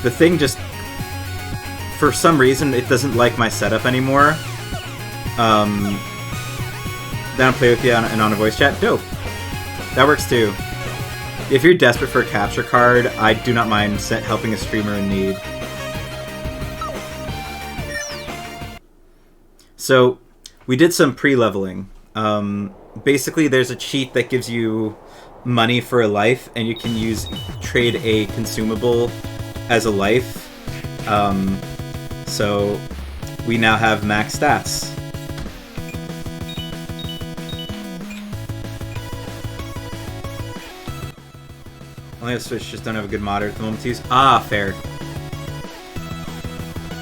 the thing just, for some reason, it doesn't like my setup anymore. Down play with you and on a voice chat? Dope. That works too. If you're desperate for a capture card, I do not mind helping a streamer in need. So, we did some pre-leveling. Basically, there's a cheat that gives you money for a life, and you can trade a consumable as a life. So, we now have max stats. Only have Switch, just don't have a good modder at the moment to use. Ah, fair.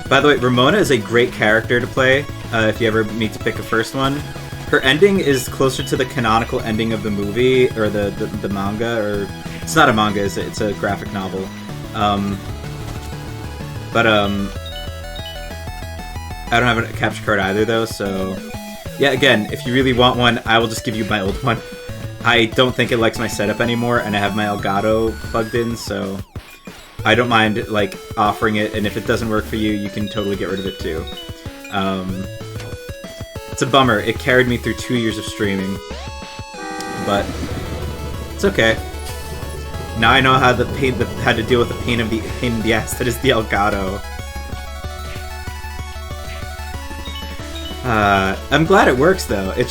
By the way, Ramona is a great character to play if you ever need to pick a first one. Her ending is closer to the canonical ending of the movie, or the manga, or... It's not a manga, is it? It's a graphic novel. I don't have a capture card either, though, so... Yeah, again, if you really want one, I will just give you my old one. I don't think it likes my setup anymore, and I have my Elgato plugged in, so I don't mind, like, offering it, and if it doesn't work for you, you can totally get rid of it, too. It's a bummer. It carried me through 2 years of streaming, but it's okay. Now I know how to deal with the pain in the ass that is the Elgato. I'm glad it works, though. It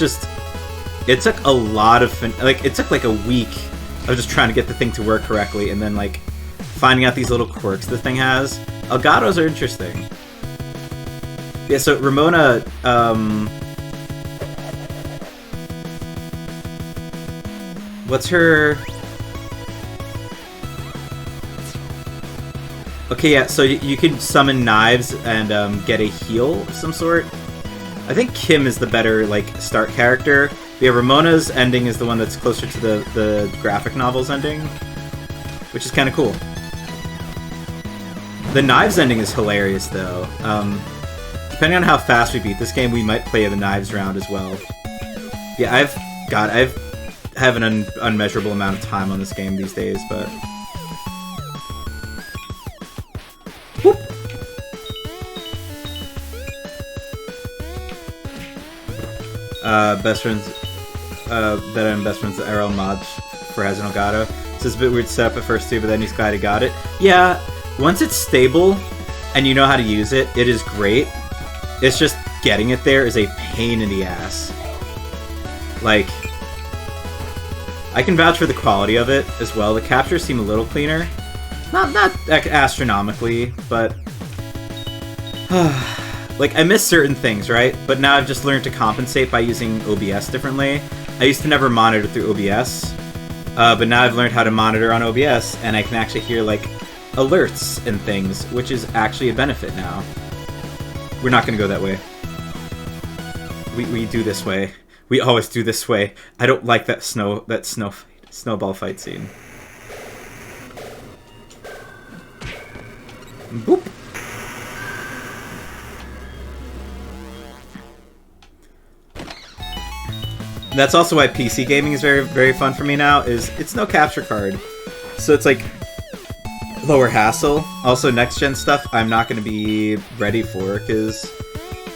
took a lot of... it took like a week of just trying to get the thing to work correctly, and then, like, finding out these little quirks the thing has. Elgatos are interesting. Yeah, so Ramona, what's her... Okay, yeah, so you can summon knives and get a heal of some sort. I think Kim is the better, like, start character. Yeah, Ramona's ending is the one that's closer to the graphic novel's ending, which is kind of cool. The knives ending is hilarious, though. Depending on how fast we beat this game, we might play the knives round as well. Yeah, I have an unmeasurable amount of time on this game these days, but... Whoop. Best friends... that I'm best friends with Errol Mod for Has an Elgato. So it's a bit weird setup at first too, but then he's glad he got it. Yeah, once it's stable and you know how to use it, it is great. It's just getting it there is a pain in the ass. Like, I can vouch for the quality of it as well. The captures seem a little cleaner. Not astronomically, but... like, I miss certain things, right? But now I've just learned to compensate by using OBS differently. I used to never monitor through OBS, but now I've learned how to monitor on OBS, and I can actually hear, like, alerts and things, which is actually a benefit now. We're not going to go that way. We do this way. We always do this way. I don't like that snowball fight scene. Boop. That's also why PC gaming is very, very fun for me now, is it's no capture card. So it's like lower hassle. Also, next-gen stuff I'm not going to be ready for, because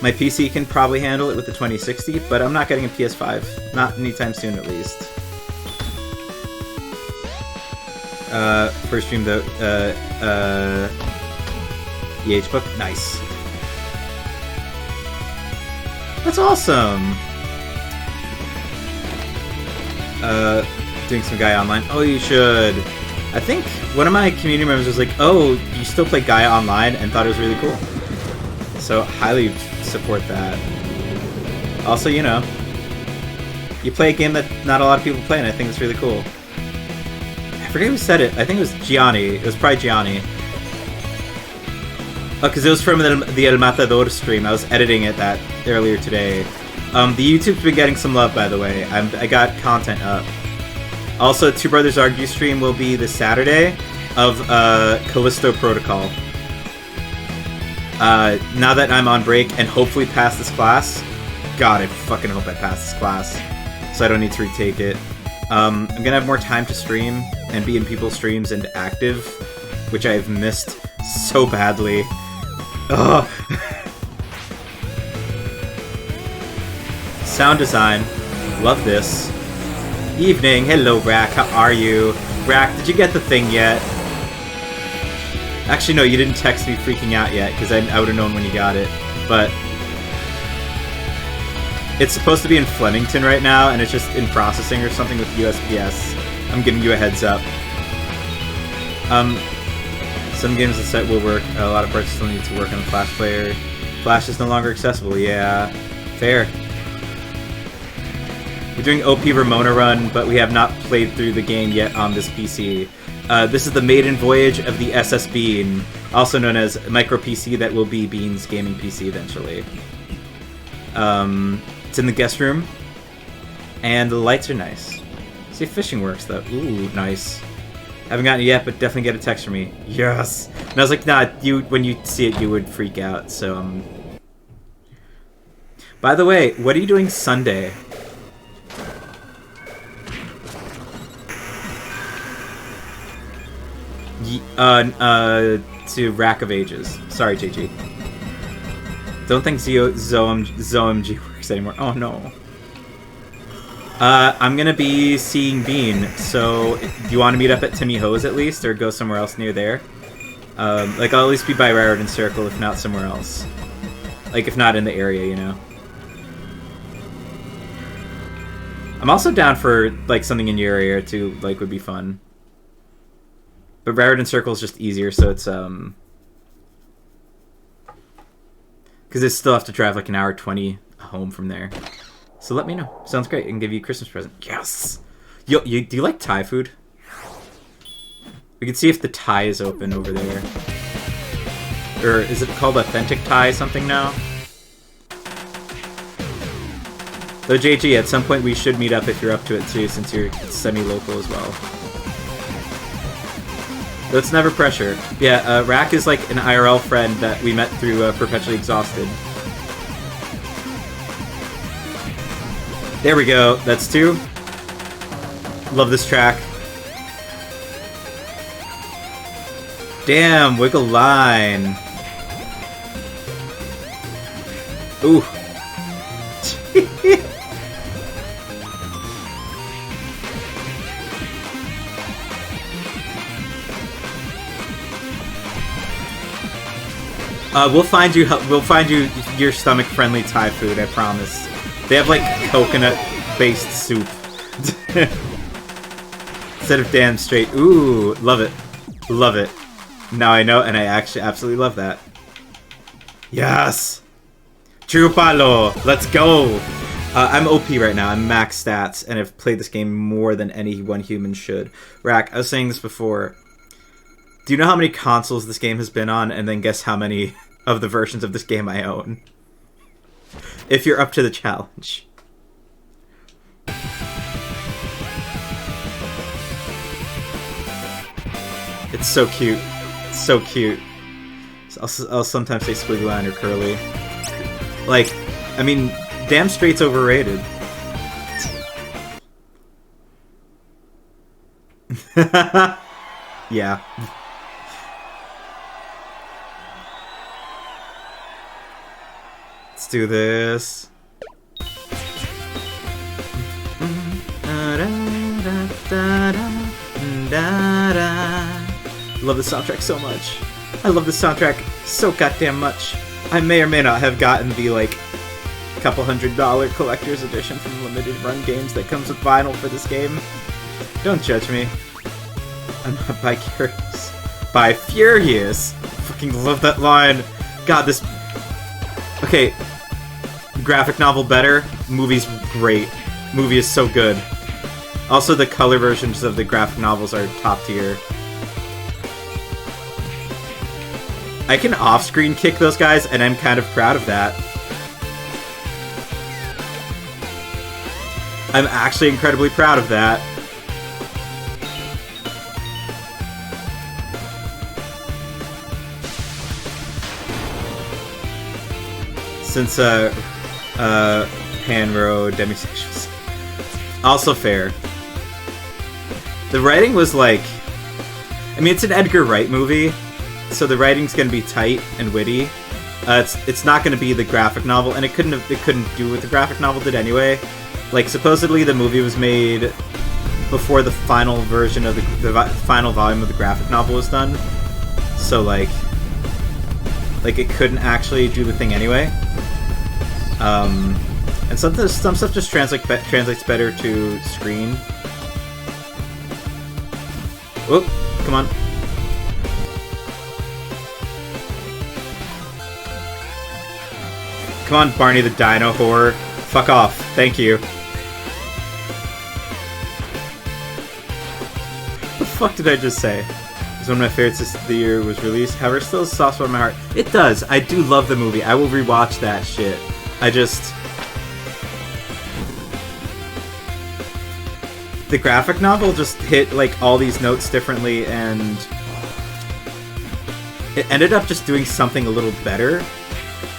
my PC can probably handle it with the 2060, but I'm not getting a PS5. Not anytime soon, at least. First stream, though, EH book. Nice. That's awesome! Doing some guy online. Oh, you should. I think one of my community members was like, oh, you still play Gaia Online, and thought it was really cool. So, highly support that. Also, you know, you play a game that not a lot of people play, and I think it's really cool. I forget who said it. I think it was Gianni. It was probably Gianni. Oh, because it was from the El Matador stream. I was editing it earlier today. The YouTube's been getting some love, by the way. I got content up. Also, Two Brothers Argue stream will be this Saturday of Callisto Protocol. Now that I'm on break and hopefully pass this class, God, I fucking hope I pass this class, so I don't need to retake it. I'm gonna have more time to stream and be in people's streams and active, which I've missed so badly. Ugh. Sound design. Love this. Evening. Hello, Rack. How are you? Rack, did you get the thing yet? Actually, no, you didn't text me freaking out yet, because I would have known when you got it. But it's supposed to be in Flemington right now, and it's just in processing or something with USPS. I'm giving you a heads up. Some games the site will work. A lot of parts still need to work on the Flash player. Flash is no longer accessible. Yeah, fair. We're doing OP Ramona run, but we have not played through the game yet on this PC. This is the maiden voyage of the SS Bean, also known as Micro PC that will be Bean's gaming PC eventually. It's in the guest room, and the lights are nice. See if fishing works though. Ooh, nice. Haven't gotten it yet, but definitely get a text from me. Yes. And I was like, nah, when you see it, you would freak out. So, By the way, what are you doing Sunday? To Rack of Ages. Sorry, JG. Don't think ZOMG works anymore. Oh no. I'm gonna be seeing Bean, so do you want to meet up at Timmy Ho's at least, or go somewhere else near there? Like, I'll at least be by Raritan Circle, if not somewhere else. Like, if not in the area, you know? I'm also down for, like, something in your area, too, like, would be fun. But Raritan Circle is just easier, so it's, because I still have to drive, like, an hour 20 home from there. So let me know. Sounds great. I can give you a Christmas present. Yes! Yo, do you like Thai food? We can see if the Thai is open over there. Or is it called Authentic Thai something now? Though JG, at some point we should meet up if you're up to it too, since you're semi-local as well. Though it's never pressure. Yeah, Rack is like an IRL friend that we met through Perpetually Exhausted. There we go. That's 2. Love this track. Damn, Wiggle Line. Ooh. We'll find you your stomach-friendly Thai food, I promise. They have, like, coconut-based soup. Instead of damn straight. Ooh, love it. Love it. Now I know, and I actually absolutely love that. Yes! True Palo! Let's go! I'm OP right now. I'm max stats, and I've played this game more than any one human should. Rack, I was saying this before. Do you know how many consoles this game has been on, and then guess how many of the versions of this game I own? If you're up to the challenge. It's so cute. It's so cute. I'll sometimes say squiggly line or curly. Like, I mean, damn straight's overrated. Yeah. Let's do this. Love the soundtrack so much. I love the soundtrack so goddamn much. I may or may not have gotten the, like, couple $100 collector's edition from Limited Run Games that comes with vinyl for this game. Don't judge me. I'm not bi-curious. Bi-furious! Fucking love that line. God, this... Okay. Graphic novel better. Movie's great. Movie is so good. Also, the color versions of the graphic novels are top tier. I can off-screen kick those guys, and I'm kind of proud of that. I'm actually incredibly proud of that. Since, Panro, demisexuals. Also fair. The writing was like... I mean, it's an Edgar Wright movie, so the writing's gonna be tight and witty. It's not gonna be the graphic novel, and it couldn't do what the graphic novel did anyway. Like, supposedly the movie was made before the final version of the final volume of the graphic novel was done, so like it couldn't actually do the thing anyway. And some stuff just translates better to screen. Whoop! Come on. Come on, Barney the Dino Whore. Fuck off. Thank you. What the fuck did I just say? It's one of my favorites since the year was released. However, it still has a soft spot in my heart. It does. I do love the movie. I will rewatch that shit. The graphic novel just hit, like, all these notes differently, and it ended up just doing something a little better.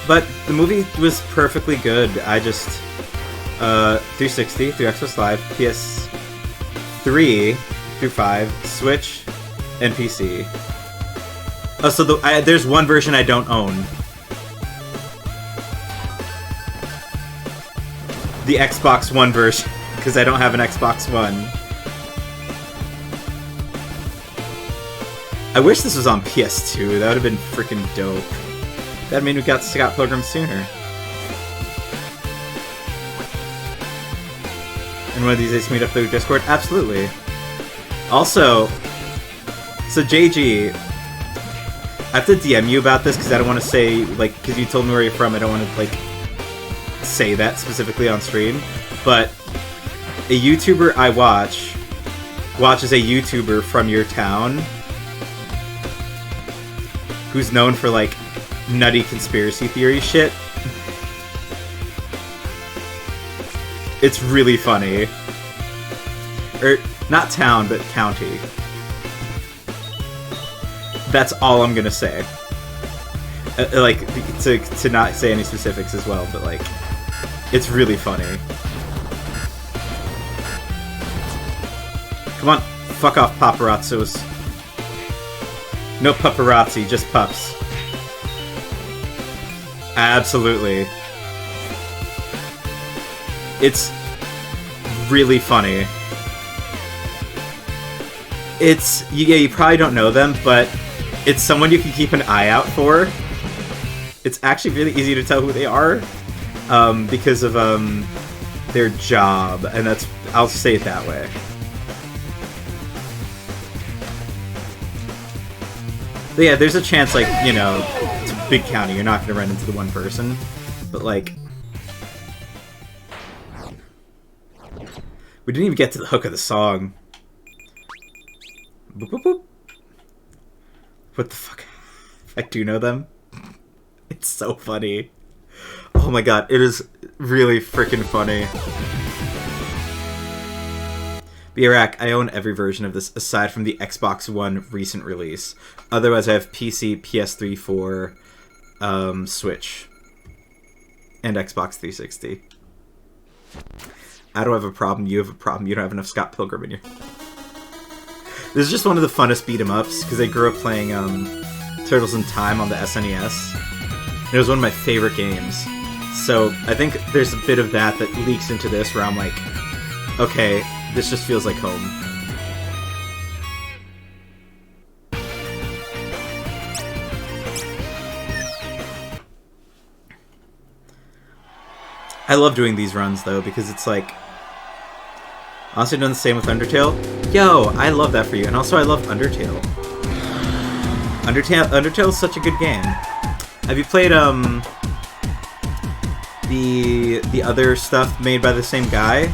But the movie was perfectly good. 360 through Xbox Live, PS3 through 5, Switch, and PC. Oh, so there's one version I don't own. The Xbox One version, because I don't have an Xbox One. I wish this was on PS2. That would have been freaking dope. That'd mean we got Scott Pilgrim sooner. And one of these days meet up through Discord? Absolutely. Also, so JG, I have to DM you about this because I don't want to say, like, because you told me where you're from, I don't want to, like, say that specifically on stream, but a YouTuber I watches a YouTuber from your town who's known for, like, nutty conspiracy theory shit. It's really funny. Or, not town, but county. That's all I'm gonna say. Like, to not say any specifics as well, but, like, it's really funny. Come on, fuck off, paparazzos. No paparazzi, just pups. Absolutely. It's really funny. You probably don't know them, but it's someone you can keep an eye out for. It's actually really easy to tell who they are, because of their job, and I'll say it that way. But yeah, there's a chance, like, you know, it's a big county, you're not gonna run into the one person, but, like, we didn't even get to the hook of the song. Boop, boop, boop. What the fuck? I do know them. It's so funny. Oh my god, it is really freaking funny. Birak, I own every version of this aside from the Xbox One recent release. Otherwise, I have PC, PS3, 4, Switch, and Xbox 360. I don't have a problem. You have a problem. You don't have enough Scott Pilgrim in your... This is just one of the funnest beat-em-ups, because I grew up playing Turtles in Time on the SNES. It was one of my favorite games. So I think there's a bit of that leaks into this, where I'm like, okay, this just feels like home. I love doing these runs, though, because it's like... Honestly, done the same with Undertale. Yo, I love that for you. And also, I love Undertale. Undertale is such a good game. Have you played, the other stuff made by the same guy?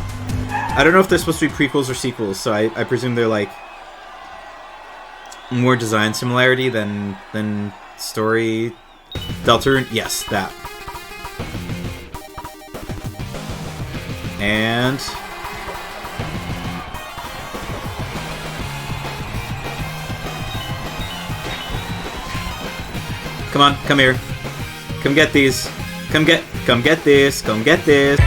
I don't know if they're supposed to be prequels or sequels, so I presume they're, like, more design similarity than story. Deltarune? Yes, that. And... Come on, come here. Come get these. Come get this. Come get this.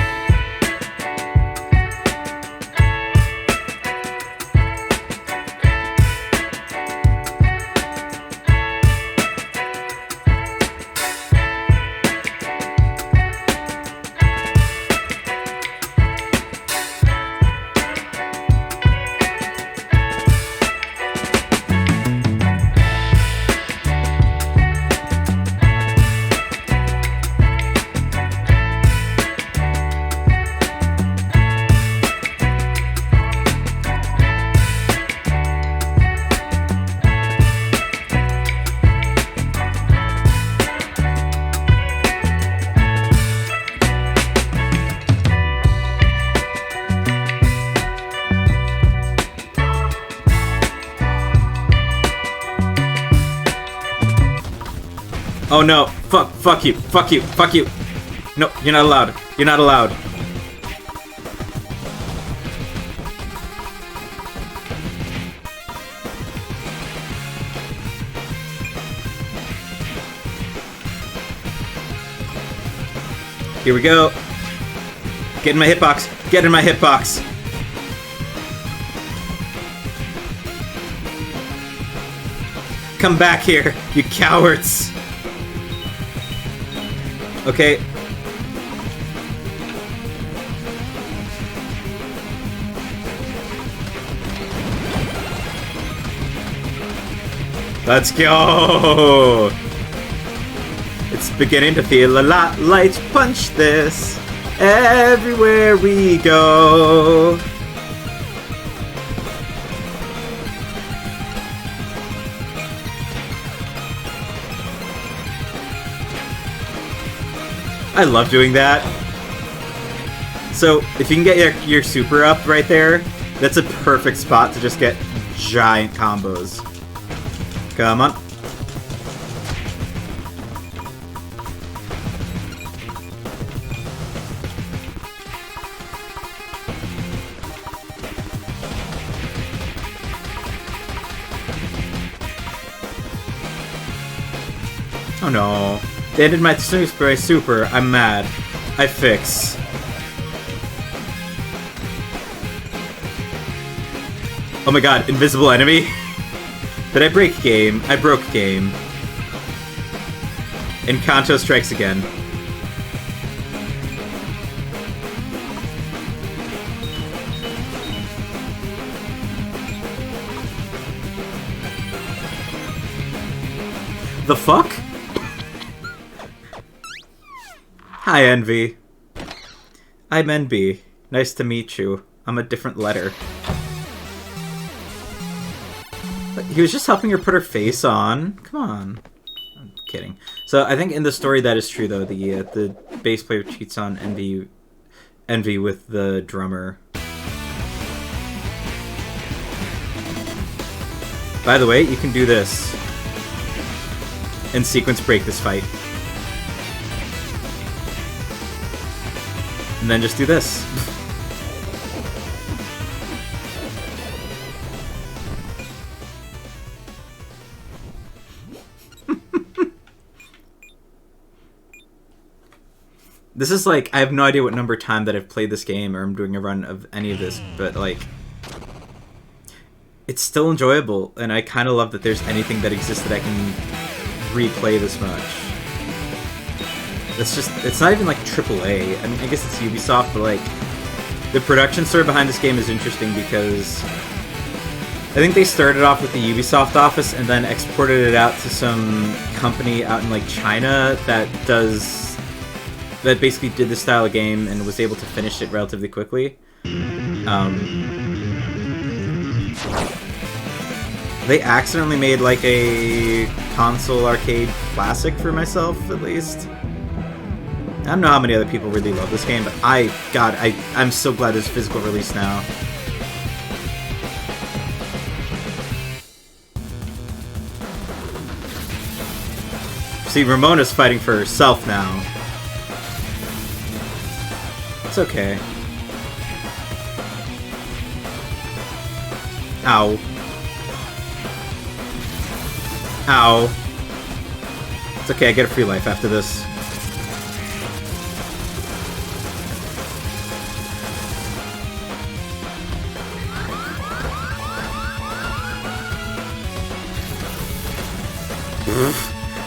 Oh no! Fuck you! Fuck you! Fuck you! No, you're not allowed. You're not allowed. Here we go. Get in my hitbox. Get in my hitbox. Come back here, you cowards. Okay. Let's go. It's beginning to feel a lot like Punch This everywhere we go. I love doing that. So, if you can get your super up right there, that's a perfect spot to just get giant combos. Come on. Oh no. They ended my spray super. I'm mad. I fix. Oh my god, invisible enemy? Did I break game? I broke game. Encanto strikes again. The fuck? Hi, Envy. I'm NB. Nice to meet you. I'm a different letter. But he was just helping her put her face on. Come on. I'm kidding. So I think in the story that is true, though. The bass player cheats on Envy with the drummer. By the way, you can do this and sequence break this fight. And then just do this. This is like, I have no idea what number of time that I've played this game or I'm doing a run of any of this, but like, it's still enjoyable, and I kind of love that there's anything that exists that I can replay this much. It's just, it's not even like AAA. I mean, I guess it's Ubisoft, but like, the production story behind this game is interesting because I think they started off with the Ubisoft office and then exported it out to some company out in like China that basically did this style of game and was able to finish it relatively quickly. They accidentally made like a console arcade classic for myself, at least. I don't know how many other people really love this game, but I'm so glad there's a physical release now. See, Ramona's fighting for herself now. It's okay. Ow. Ow. It's okay, I get a free life after this.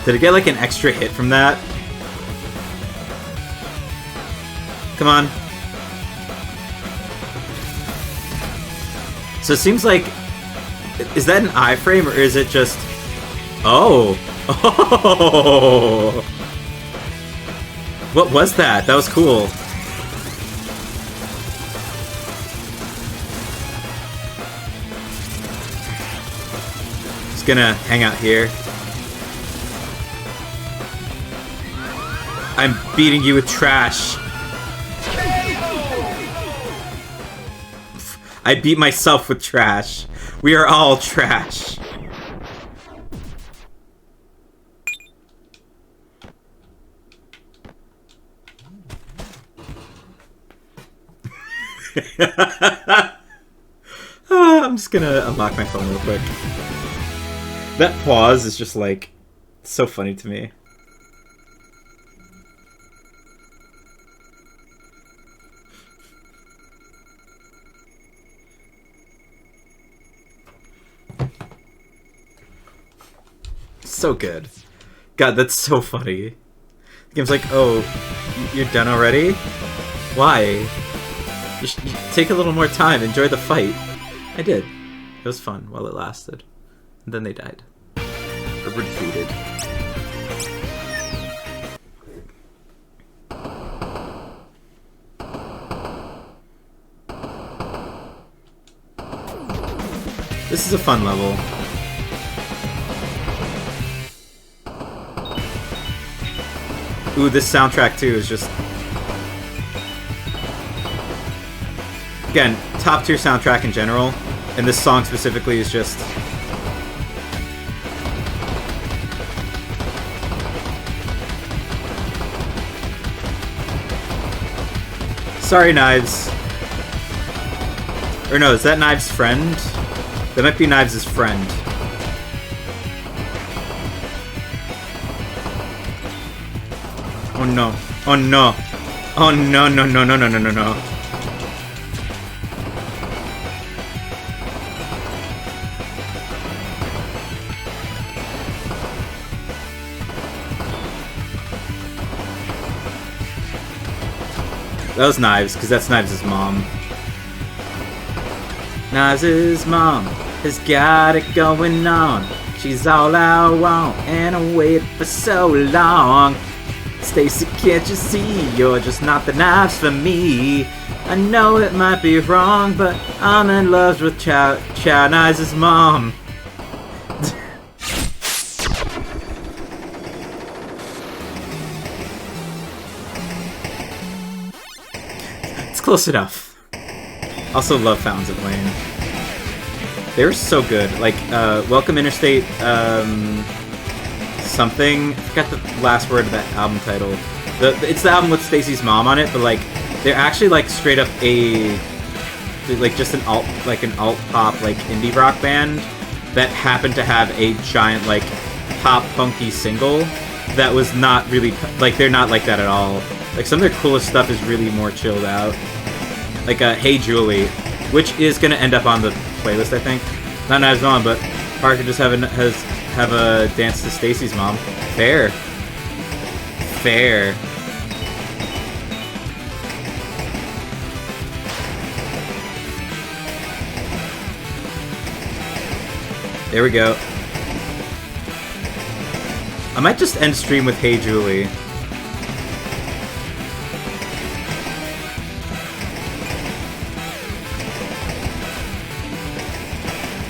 Did it get like an extra hit from that? Come on. So it seems like... Is that an iframe or is it just... Oh! Oh! What was that? That was cool. Just gonna hang out here. I'm beating you with trash. I beat myself with trash. We are all trash. I'm just gonna unlock my phone real quick. That pause is just like so funny to me. So good. God, that's so funny. The game's like, oh, you're done already? Why? You should take a little more time, enjoy the fight. I did. It was fun while it lasted. And then they died. Or were defeated. This is a fun level. Ooh, this soundtrack too is just... Again, top tier soundtrack in general, and this song specifically is just... Sorry, Knives. Or no, is that Knives' friend? That might be Knives' friend. Oh no. Oh no. Oh no, no, no, no, no, no, no, no. That was Knives, because that's Knives' mom. Knives' mom has got it going on. She's all I want, and I waited for so long. Stacy, can't you see? You're just not the Knives for me. I know it might be wrong, but I'm in love with Chow Knives' mom. It's close enough. Also love Fountains of Wayne. They were so good. Like, Welcome Interstate, something. I forgot the last word of that album title. It's the album with Stacy's mom on it, but like they're actually like straight up just an alt pop like indie rock band that happened to have a giant like pop punky single that was not really like they're not like that at all. Like some of their coolest stuff is really more chilled out. Like Hey Julie, which is gonna end up on the playlist, I think. Not Knives' mom, but Parker just have a dance to Stacy's mom. Fair. Fair. There we go. I might just end stream with Hey Julie.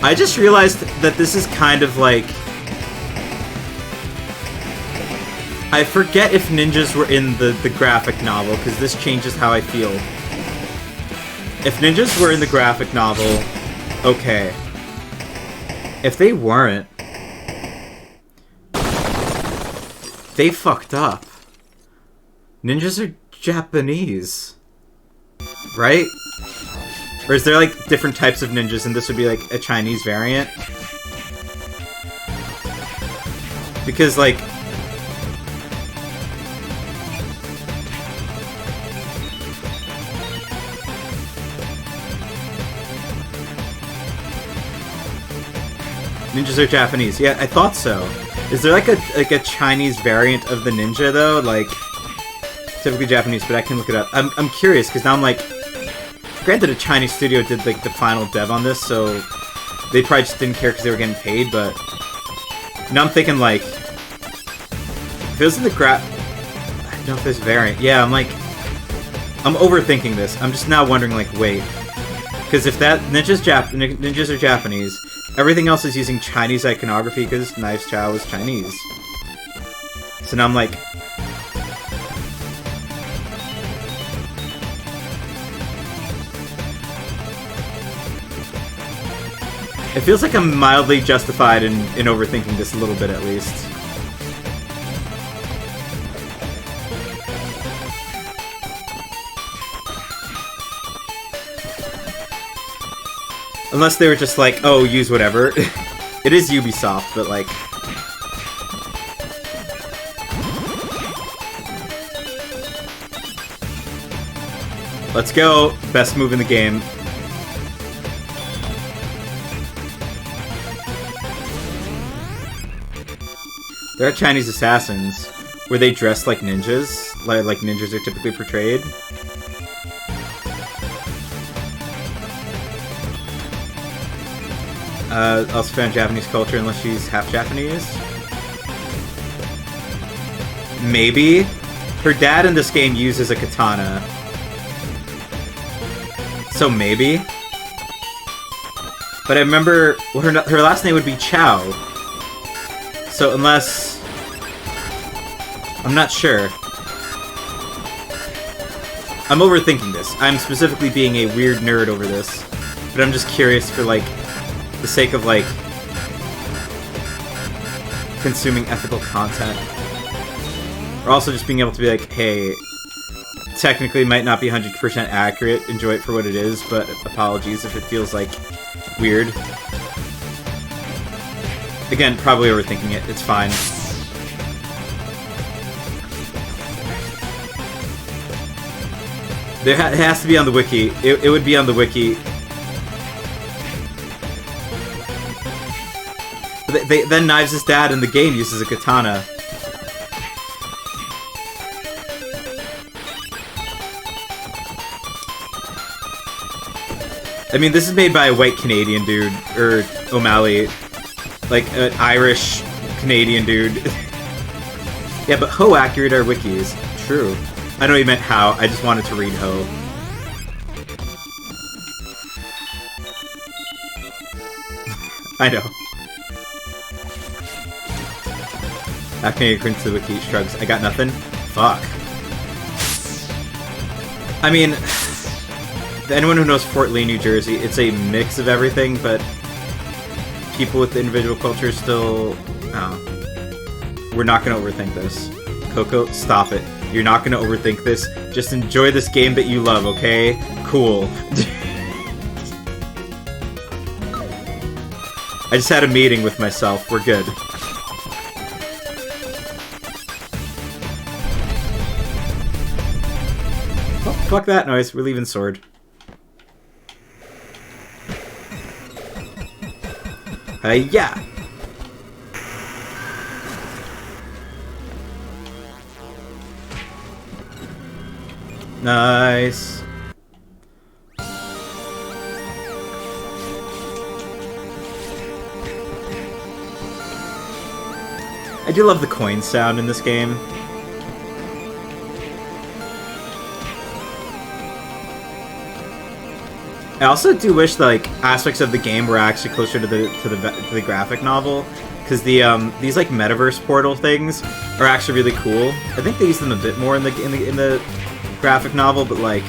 I just realized that this is kind of like... I forget if ninjas were in the graphic novel, because this changes how I feel. If ninjas were in the graphic novel, okay. If they weren't, they fucked up. Ninjas are Japanese. Right? Or is there, like, different types of ninjas, and this would be, like, a Chinese variant? Because, like... Ninjas are Japanese. Yeah, I thought so. Is there, like a Chinese variant of the ninja, though? Like, typically Japanese, but I can look it up. I'm curious, because now I'm, like... Granted, a Chinese studio did, like, the final dev on this, so they probably just didn't care because they were getting paid, but... Now I'm thinking, like... If it was in the I don't know if there's variant. Yeah, I'm, like... I'm overthinking this. I'm just now wondering, like, wait. Because if that... Ninjas are Japanese, everything else is using Chinese iconography because Knives Chow is Chinese. So now I'm, like... It feels like I'm mildly justified in overthinking this a little bit, at least. Unless they were just like, oh, use whatever. It is Ubisoft, but like... Let's go! Best move in the game. There are Chinese assassins. Were they dressed like ninjas? Like ninjas are typically portrayed? Also found Japanese culture unless she's half Japanese? Maybe? Her dad in this game uses a katana. So maybe? But I remember her last name would be Chow. So unless... I'm not sure. I'm overthinking this. I'm specifically being a weird nerd over this. But I'm just curious for, like, the sake of, like, consuming ethical content. Or also just being able to be like, hey, technically it might not be 100% accurate, enjoy it for what it is, but apologies if it feels, like, weird. Again, probably overthinking it, it's fine. It has to be on the wiki. It would be on the wiki. But then Knives' dad in the game uses a katana. I mean, this is made by a white Canadian dude, or O'Malley. Like, an Irish Canadian dude. Yeah, but how accurate are wikis? True. I know you meant how, I just wanted to read ho. I know. Acting according to the wiki shrugs. I got nothing? Fuck. I mean, anyone who knows Fort Lee, New Jersey, it's a mix of everything, but people with individual cultures still... We're not gonna overthink this. Coco, stop it. You're not gonna overthink this. Just enjoy this game that you love, okay? Cool. I just had a meeting with myself. We're good. Oh, fuck that noise. We're leaving Sword. Yeah. Nice. I do love the coin sound in this game. I also do wish that, like, aspects of the game were actually closer to the graphic novel, because the these like metaverse portal things are actually really cool. I think they use them a bit more in the graphic novel, but like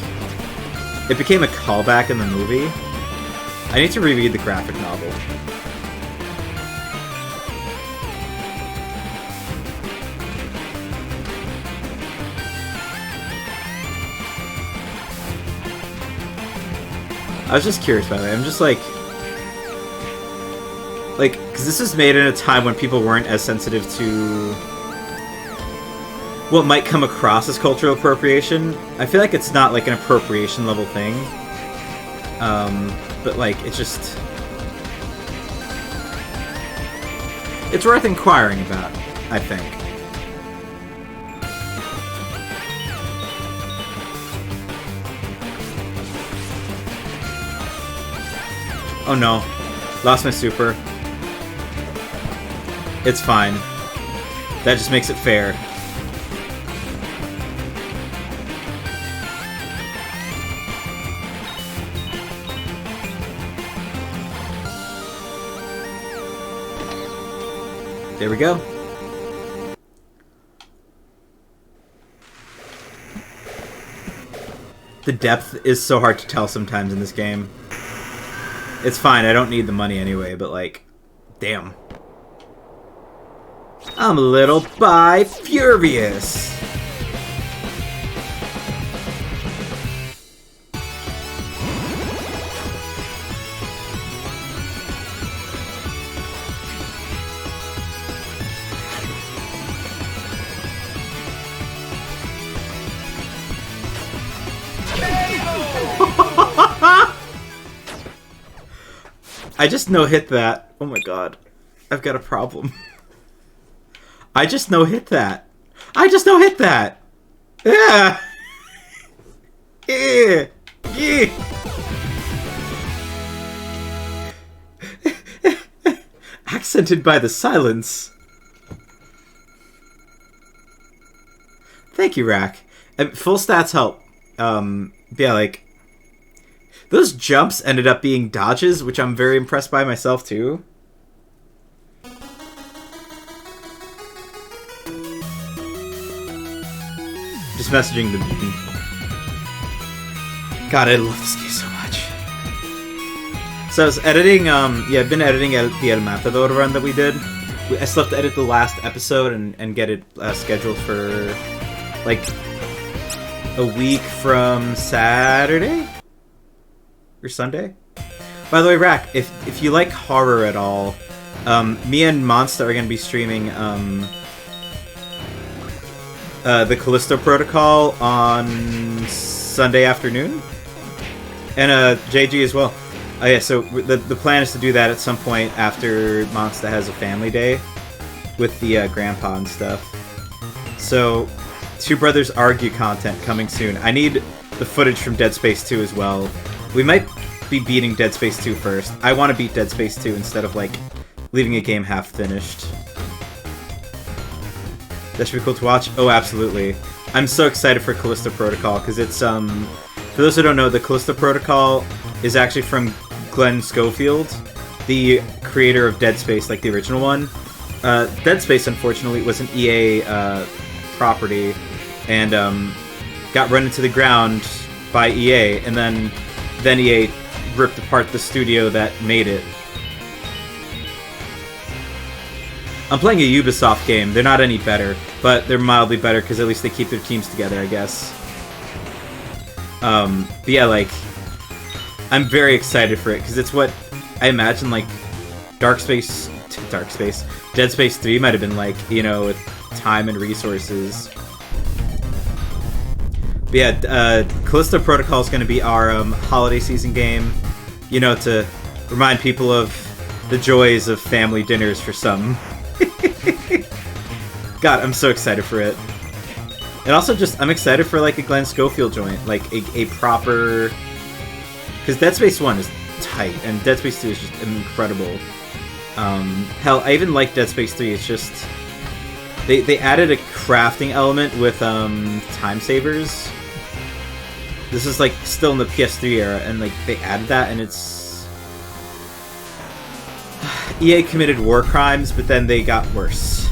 it became a callback in the movie. I need to reread the graphic novel. I was just curious, by the way. I'm just like, because this is made in a time when people weren't as sensitive to what might come across as cultural appropriation. I feel like it's not like an appropriation level thing, but like it's just, it's worth inquiring about, I think. Oh no. Lost my super. It's fine. That just makes it fair. There we go. The depth is so hard to tell sometimes in this game. It's fine, I don't need the money anyway, but like, damn. I'm a little bi-furious. I just no-hit that. Oh my god. I've got a problem. I just no-hit that. I just no-hit that! Yeah! Yeah! Yeah! Accented by the silence. Thank you, Rack. Full stats help. Yeah, like... Those jumps ended up being dodges, which I'm very impressed by myself, too. Just messaging the... God, I love this game so much. So I was editing, yeah, I've been editing the El Matador run that we did. I still have to edit the last episode and get it scheduled for, like, a week from Saturday? Or Sunday? By the way, Rack, if you like horror at all, me and Monsta are going to be streaming, the Callisto Protocol on Sunday afternoon. And JG as well. Oh yeah, so the plan is to do that at some point after Monsta has a family day with the grandpa and stuff. So, Two Brothers Argue content coming soon. I need the footage from Dead Space 2 as well. We might be beating Dead Space 2 first. I want to beat Dead Space 2 instead of, like, leaving a game half finished. That should be cool to watch. Oh, absolutely. I'm so excited for Callisto Protocol, because it's, for those who don't know, the Callisto Protocol is actually from Glenn Schofield, the creator of Dead Space, like the original one. Dead Space, unfortunately, was an EA property, and got run into the ground by EA, and then EA ripped apart the studio that made it. I'm playing a Ubisoft game. They're not any better, but they're mildly better because at least they keep their teams together, I guess. But yeah, like, I'm very excited for it because it's what I imagine, like, Dead Space 3 might have been like, you know, with time and resources. But yeah, Callisto Protocol is going to be our holiday season game, you know, to remind people of the joys of family dinners for some. God, I'm so excited for it. And also just, I'm excited for, like, a Glenn Schofield joint, like, a proper... Because Dead Space 1 is tight, and Dead Space 2 is just incredible. Hell, I even like Dead Space 3, it's just... They added a crafting element with, time savers. This is, like, still in the PS3 era, and, like, they added that, and it's... EA committed war crimes, but then they got worse.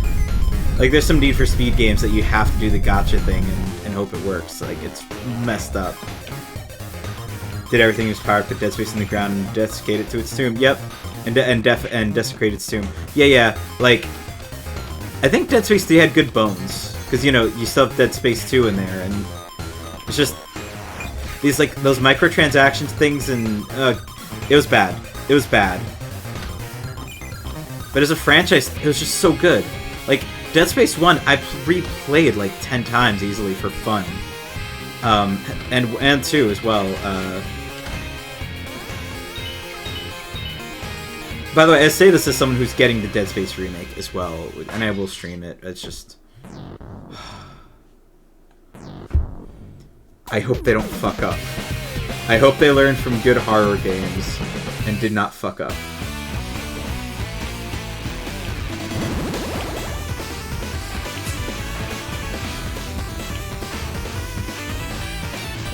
Like, there's some Need for Speed games that you have to do the gotcha thing and hope it works. Like, it's messed up. Did everything in his power, put Dead Space in the ground and desecrate it to its tomb. Yep. And desecrate its tomb. Yeah. Like, I think Dead Space 3 had good bones. Because, you know, you still have Dead Space 2 in there, and it's just... These, like, those microtransactions things, and... it was bad. It was bad. But as a franchise, it was just so good. Like, Dead Space 1, I replayed like 10 times easily for fun. And 2 as well. By the way, I say this as someone who's getting the Dead Space remake as well, and I will stream it. It's just... I hope they don't fuck up. I hope they learned from good horror games and did not fuck up.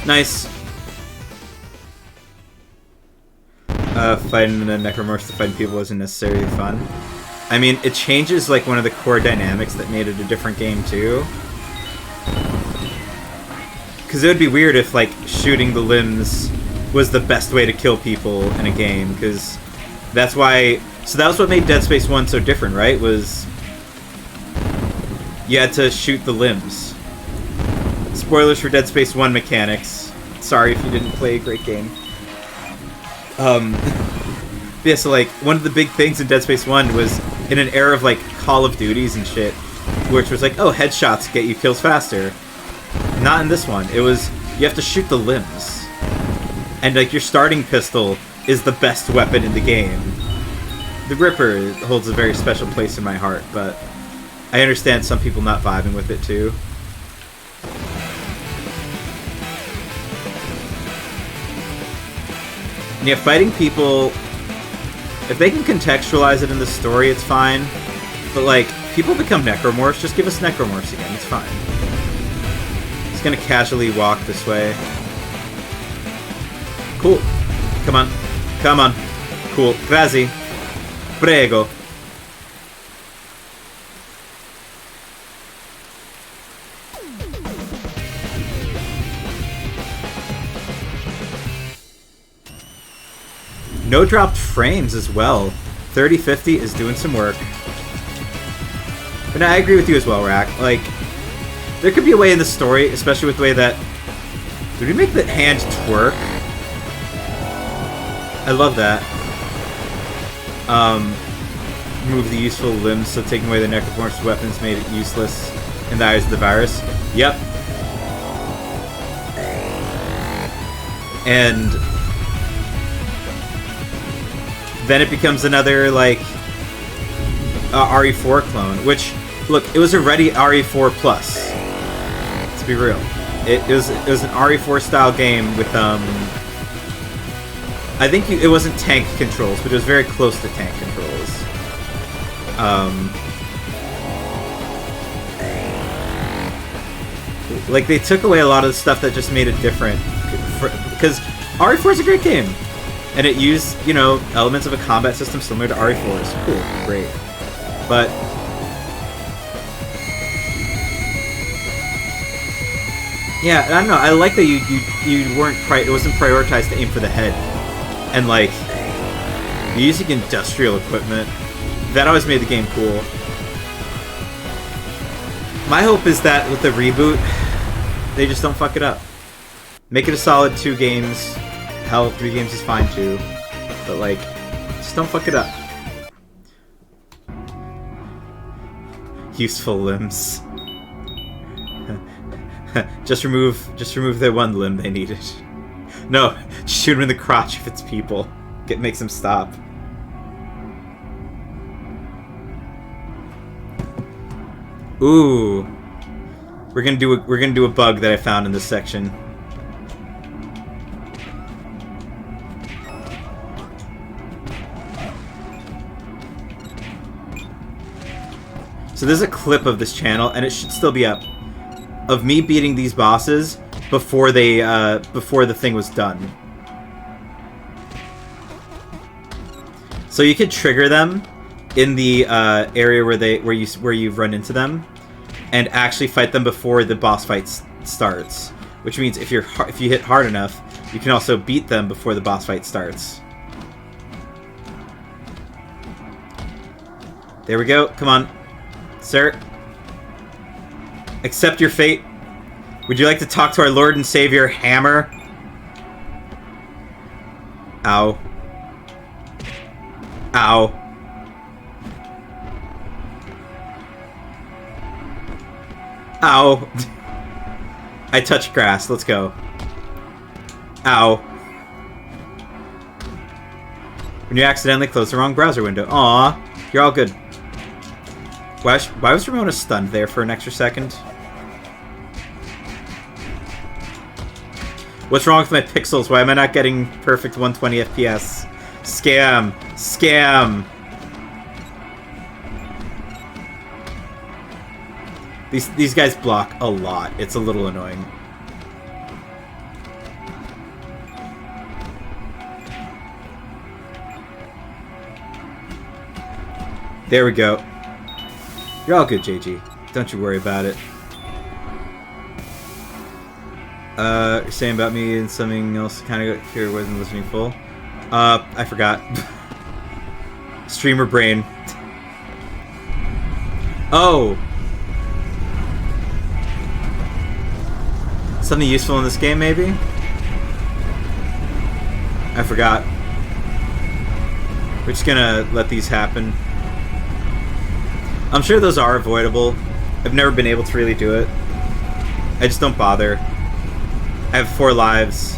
Nice. Fighting the Necromorphs to fight people isn't necessarily fun. I mean, it changes, like, one of the core dynamics that made it a different game, too. Because it would be weird if, like, shooting the limbs was the best way to kill people in a game, because that's why... So that was what made Dead Space 1 so different, right? Was... You had to shoot the limbs. Spoilers for Dead Space 1 mechanics. Sorry if you didn't play a great game. Yeah, so, like, one of the big things in Dead Space 1 was, in an era of, like, Call of Duties and shit, which was like, oh, headshots get you kills faster. Not in this one. It was, you have to shoot the limbs. And, like, your starting pistol is the best weapon in the game. The Ripper holds a very special place in my heart, but I understand some people not vibing with it too. And yeah, fighting people, if they can contextualize it in the story, it's fine. But like, people become necromorphs, just give us necromorphs again, it's fine. Just gonna casually walk this way. Cool. Come on. Come on. Cool. Grazie. Prego. No dropped frames as well. 3050 is doing some work. But no, I agree with you as well, Rack. Like, there could be a way in the story, especially with the way that... Did we make the hand twerk? I love that. Remove the useful limbs, so taking away the necroform's weapons made it useless in the eyes of the virus. Yep. And then it becomes another, like, RE4 clone, which, look, it was already RE4 plus. Let's be real. It was an RE4 style game with, I think it wasn't tank controls, but it was very close to tank controls. Like, they took away a lot of the stuff that just made it different. Because RE4 is a great game. And it used, you know, elements of a combat system similar to RE4's. Cool, great. But... yeah, I don't know, I like that you weren't... it wasn't prioritized to aim for the head. And, like, using industrial equipment. That always made the game cool. My hope is that with the reboot, they just don't fuck it up. Make it a solid 2 games. Hell, 3 games is fine too. But, like, just don't fuck it up. Useful limbs. just remove the one limb they needed. No, shoot him in the crotch if it's people. Makes them stop. Ooh, we're gonna do a bug that I found in this section. So there's a clip of this channel, and it should still be up, of me beating these bosses before the thing was done. So you could trigger them in the area where you run into them, and actually fight them before the boss fight starts. Which means if you hit hard enough, you can also beat them before the boss fight starts. There we go. Come on, sir. Accept your fate. Would you like to talk to our Lord and Savior, Hammer? Ow. Ow. Ow. I touched grass. Let's go. Ow. When you accidentally close the wrong browser window. Aw. You're all good. Why was Ramona stunned there for an extra second? What's wrong with my pixels? Why am I not getting perfect 120 FPS? Scam. Scam. These guys block a lot. It's a little annoying. There we go. You're all good, JG. Don't you worry about it. You're saying about me and something else kind of here wasn't listening full. I forgot. Streamer brain. Oh! Something useful in this game, maybe? I forgot. We're just gonna let these happen. I'm sure those are avoidable. I've never been able to really do it. I just don't bother. I have 4 lives.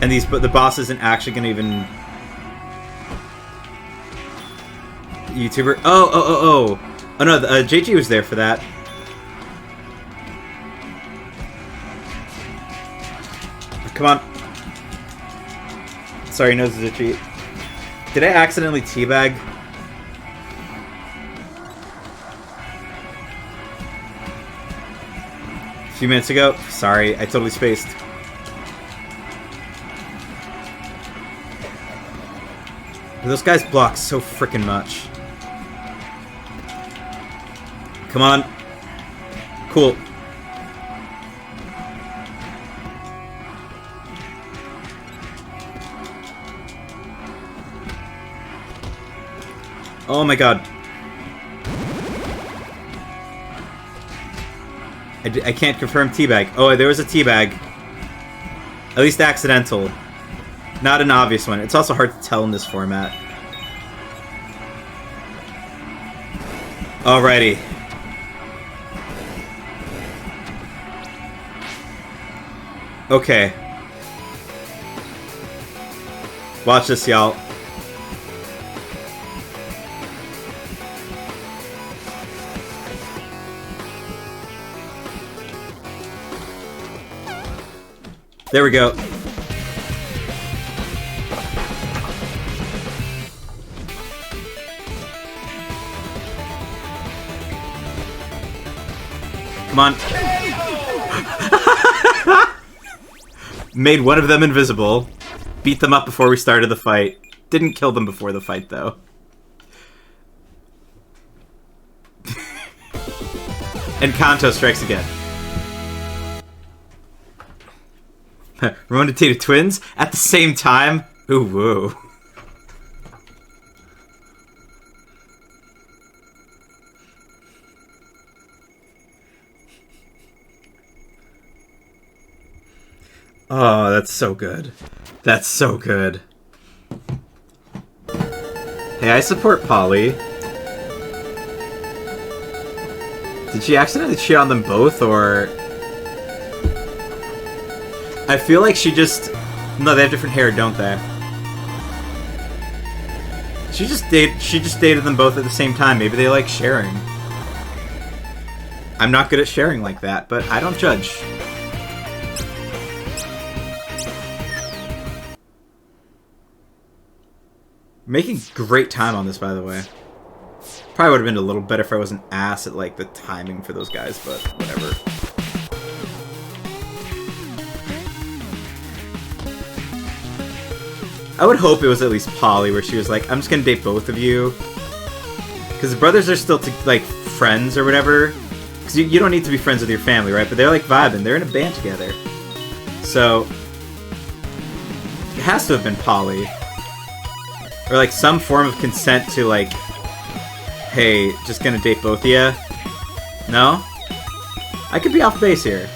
And the boss isn't actually gonna even... YouTuber. Oh. Oh no, JG was there for that. Come on. Sorry, nose is itchy. Did I accidentally teabag? A few minutes ago? Sorry, I totally spaced. Those guys block so freaking much. Come on. Cool. Oh my god. I can't confirm teabag. Oh, there was a teabag. At least accidental. Not an obvious one. It's also hard to tell in this format. Alrighty. Okay. Watch this, y'all. There we go. Come on. Made one of them invisible. Beat them up before we started the fight. Didn't kill them before the fight, though. And Kanto strikes again. Ramona dated twins at the same time? Ooh, whoa. Oh, that's so good. That's so good. Hey, I support Polly. Did she accidentally cheat on them both, or... I feel like she just... No, they have different hair, don't they? She just dated them both at the same time. Maybe they like sharing. I'm not good at sharing like that, but I don't judge. Making great time on this, by the way. Probably would have been a little better if I wasn't ass at like the timing for those guys, but whatever. I would hope it was at least Polly, where she was like, I'm just gonna date both of you. Because the brothers are still, like, friends or whatever. Because you don't need to be friends with your family, right? But they're, like, vibing. They're in a band together. So, it has to have been Polly. Or, like, some form of consent to, like, hey, just gonna date both of you? No? I could be off base here.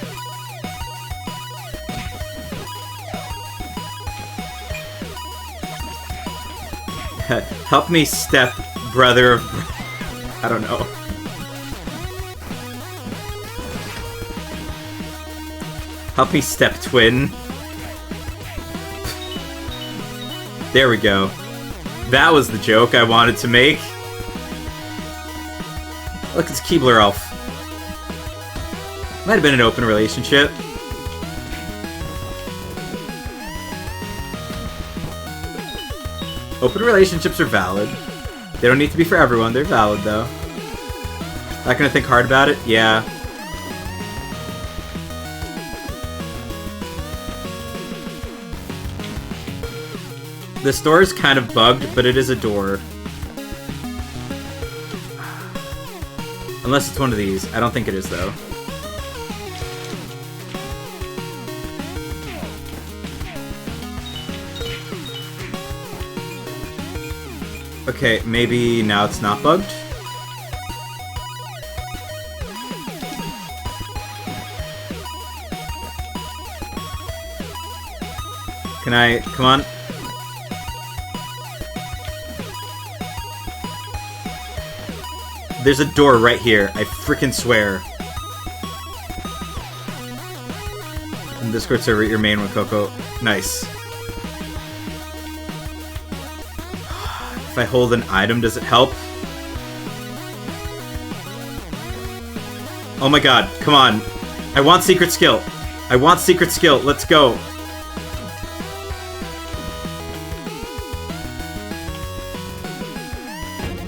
Help me, step brother of... I don't know. Help me, step twin. There we go. That was the joke I wanted to make. Look, it's Keebler Elf. Might have been an open relationship. Open relationships are valid. They don't need to be for everyone. They're valid, though. Not gonna think hard about it? Yeah. This door is kind of bugged, but it is a door. Unless it's one of these. I don't think it is, though. Okay, maybe now it's not bugged? Can I... come on. There's a door right here, I freaking swear. And Discord server, your main one, Coco. Nice. If I hold an item, does it help? Oh my god, come on. I want secret skill. I want secret skill. Let's go.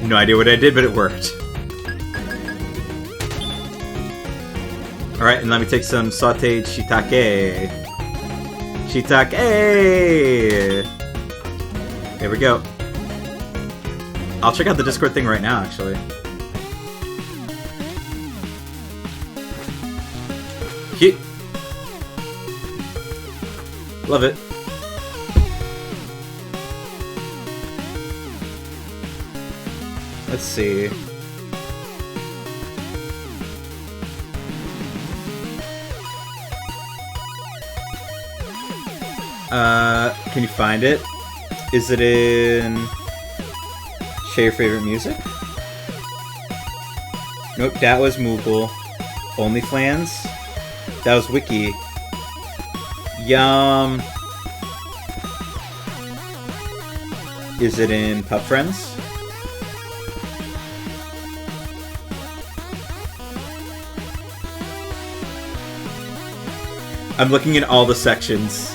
No idea what I did, but it worked. Alright, and let me take some sauteed shiitake. Shiitake! Here we go. I'll check out the Discord thing right now, actually. Cute. Love it. Let's see. Can you find it? Is it in Share Your Favorite Music? Nope, that was Moogle. OnlyFans? That was Wiki. Yum. Is it in Pub Friends? I'm looking at all the sections.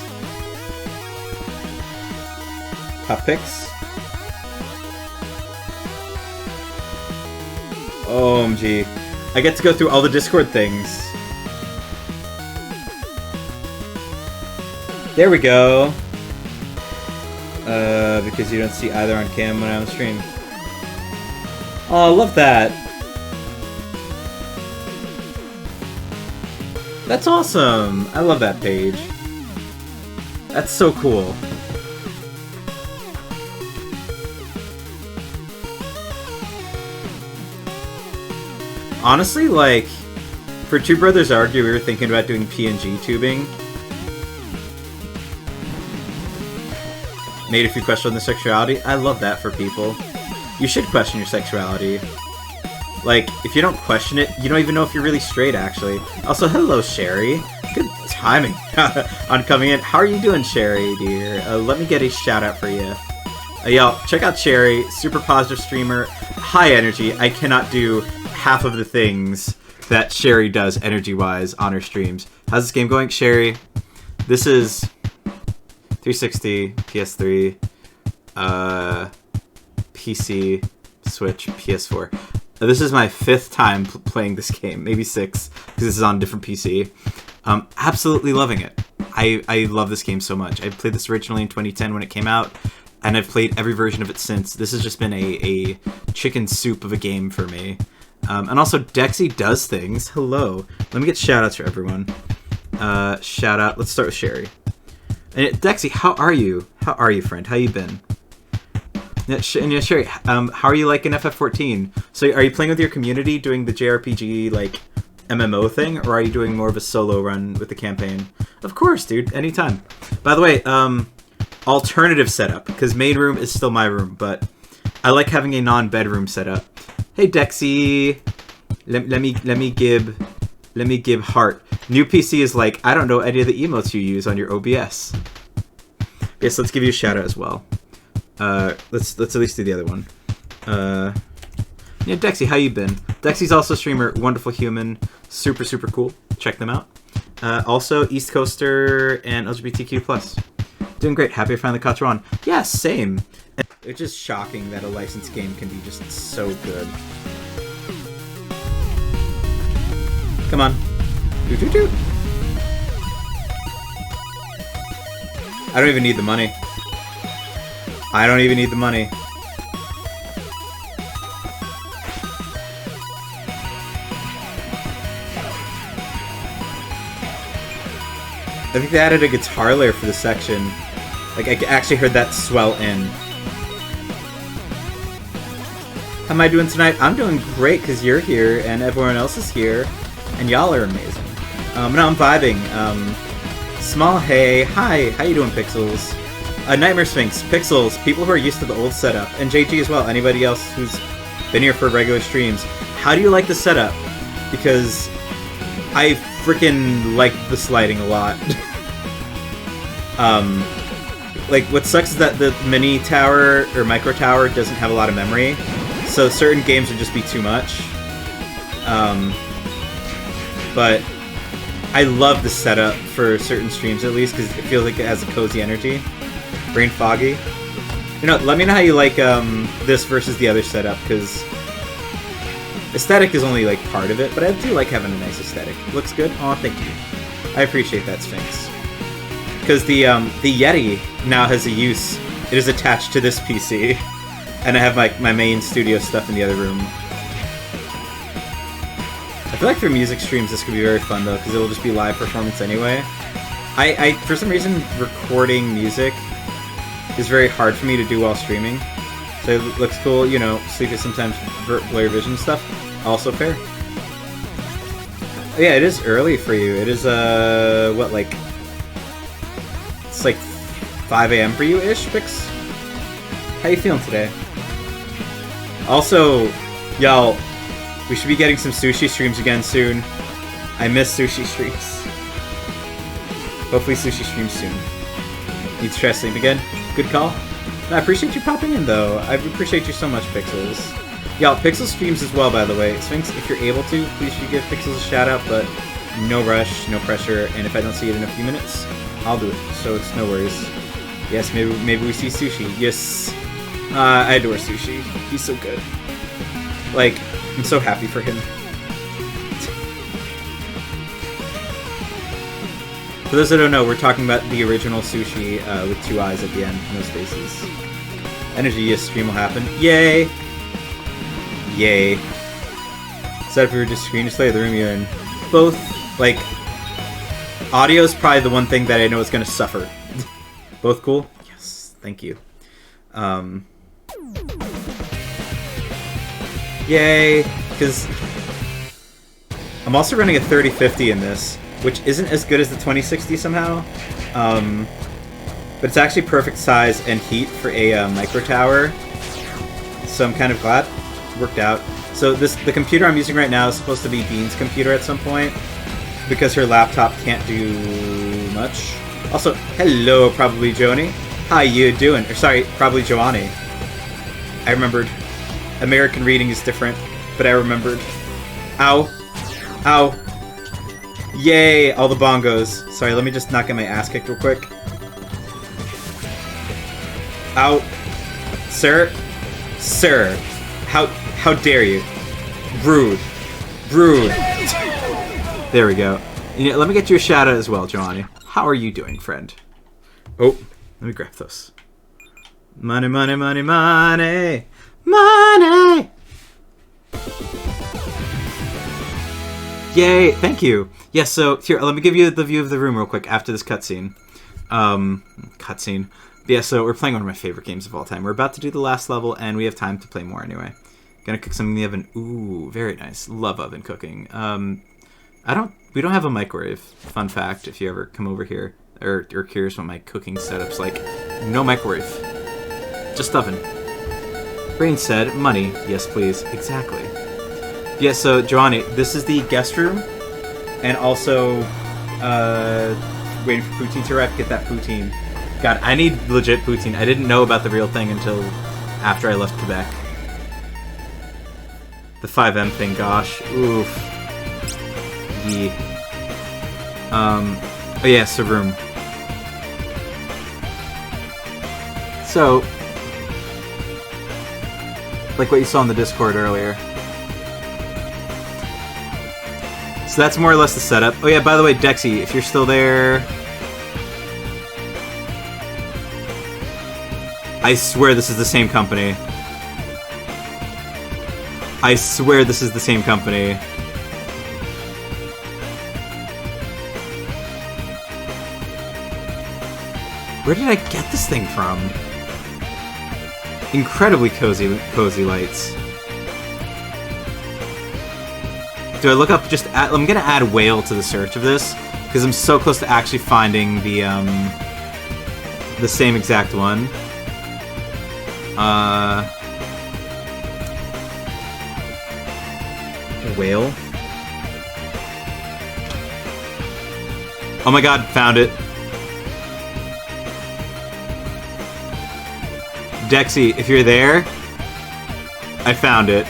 Top picks. OMG. I get to go through all the Discord things. There we go. Because you don't see either on cam when I'm on stream. Oh, I love that. That's awesome. I love that page. That's so cool. Honestly, like, for Two Brothers Argue, we were thinking about doing PNG tubing. Made a few questions on the sexuality. I love that for people. You should question your sexuality. Like, if you don't question it, you don't even know if you're really straight, actually. Also, hello, Sherry. Good timing on coming in. How are you doing, Sherry, dear? Let me get a shout-out for you. Y'all, check out Sherry. Super positive streamer. High energy. I cannot do half of the things that Sherry does energy-wise on her streams. How's this game going, Sherry? This is 360, PS3, PC, Switch, PS4. This is my 5th time playing this game, maybe 6, because this is on a different PC. Absolutely loving it. I love this game so much. I played this originally in 2010 when it came out, and I've played every version of it since. This has just been a chicken soup of a game for me. And also, Dexy does things. Hello. Let me get shout-outs for everyone. Shout-out. Let's start with Sherry. And Dexy, how are you? How are you, friend? How you been? Yeah, Sherry, how are you liking FF14? So, are you playing with your community, doing the JRPG, like, MMO thing? Or are you doing more of a solo run with the campaign? Of course, dude. Anytime. By the way, alternative setup, because main room is still my room, but I like having a non-bedroom setup. Hey Dexy, let me give heart. New PC is like, I don't know any of the emotes you use on your OBS. Yes, let's give you a shout out as well. Let's at least do the other one. Yeah, Dexy, how you been? Dexy's also a streamer, wonderful human, super cool. Check them out. Also East Coaster and LGBTQ+. Doing great. Happy I finally caught you on. Yeah, same. It's just shocking that a licensed game can be just so good. Come on. Doo-doo-doo. I don't even need the money. I don't even need the money. I think they added a guitar layer for this section. Like, I actually heard that swell in. How am I doing tonight? I'm doing great because you're here and everyone else is here. And y'all are amazing. No, I'm vibing. Small Hey. Hi. How you doing, Pixels? Nightmare Sphinx. Pixels. People who are used to the old setup. And JG as well. Anybody else who's been here for regular streams. How do you like the setup? Because I freaking like the sliding a lot. Like, what sucks is that the mini tower, or micro tower, doesn't have a lot of memory. So certain games would just be too much. but I love the setup for certain streams, at least, because it feels like it has a cozy energy. Brain foggy. You know, let me know how you like this versus the other setup, because aesthetic is only like part of it, but I do like having a nice aesthetic. Looks good? Aw, thank you. I appreciate that, Sphinx. Because the Yeti now has a use. It is attached to this PC, and I have my main studio stuff in the other room. I feel like for music streams this could be very fun though, because it'll just be live performance anyway. I for some reason, recording music is very hard for me to do while streaming. So it looks cool, you know, sleep it sometimes, blurry vision stuff. Also fair. Oh, yeah, it is early for you. It is, what, like... It's like 5 AM for you-ish, Pix? How you feeling today? Also, y'all, we should be getting some sushi streams again soon. I miss sushi streams. Hopefully sushi streams soon. Need to try to sleep again? Good call. I appreciate you popping in, though. I appreciate you so much, Pixels. Y'all, Pixel streams as well, by the way. Sphinx, if you're able to, please should give Pixels a shout-out, but no rush, no pressure, and if I don't see it in a few minutes, I'll do it, so it's no worries. Yes, maybe we see Sushi. Yes. I adore Sushi. He's so good. Like, I'm so happy for him. For those that don't know, we're talking about the original Sushi with 2 eyes at the end, no spaces. Energy, yes, stream will happen. Yay! Yay. Set up your just screen display of the room you're in. Both, like, audio is probably the one thing that I know is going to suffer. Both cool? Yes, thank you. Yay! Because I'm also running a 3050 in this, which isn't as good as the 2060 somehow. But it's actually perfect size and heat for a micro tower. So I'm kind of glad it worked out. So the computer I'm using right now is supposed to be Bean's computer at some point, because her laptop can't do much. Also, hello, probably Joni. How you doing? Or sorry, probably Joanne. I remembered. American reading is different, but I remembered. Ow. Ow. Yay, all the bongos. Sorry, let me just not get my ass kicked real quick. Ow. Sir? Sir. How dare you? Rude. Rude. There we go. You know, let me get you a shout out as well, Joanne. How are you doing, friend? Oh, let me grab those. Money, money, money, money. Money! Yay, thank you. Yes, so here, let me give you the view of the room real quick after this cutscene. Cutscene. Yeah, so we're playing one of my favorite games of all time. We're about to do the last level, and we have time to play more anyway. Gonna cook something in the oven. Ooh, very nice. Love oven cooking. We don't have a microwave. Fun fact, if you ever come over here, or you're curious what my cooking setup's like. No microwave. Just oven. Brain said, money. Yes, please. Exactly. Yeah, so, Joanne, this is the guest room, and also, waiting for poutine to arrive. Get that poutine. God, I need legit poutine. I didn't know about the real thing until after I left Quebec. The 5M thing, gosh. Oof. Yeah. Oh yeah, so room. So, like what you saw in the Discord earlier. So that's more or less the setup. Oh yeah, by the way, Dexy, if you're still there... I swear this is the same company. I swear this is the same company. Where did I get this thing from? Incredibly cozy lights. Do I look up just... I'm gonna add whale to the search of this, because I'm so close to actually finding the same exact one. Whale? Oh my god, found it. Dexy, if you're there, I found it.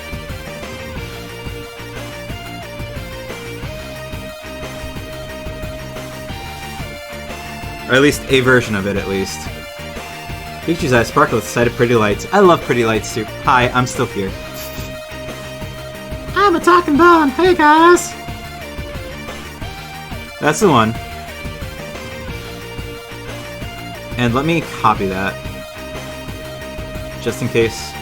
Or at least a version of it, at least. Pikachu's eyes sparkle with the sight of pretty lights. I love pretty lights, too. Hi, I'm still here. I'm a talking bone. Hey, guys! That's the one. And let me copy that. Just in case.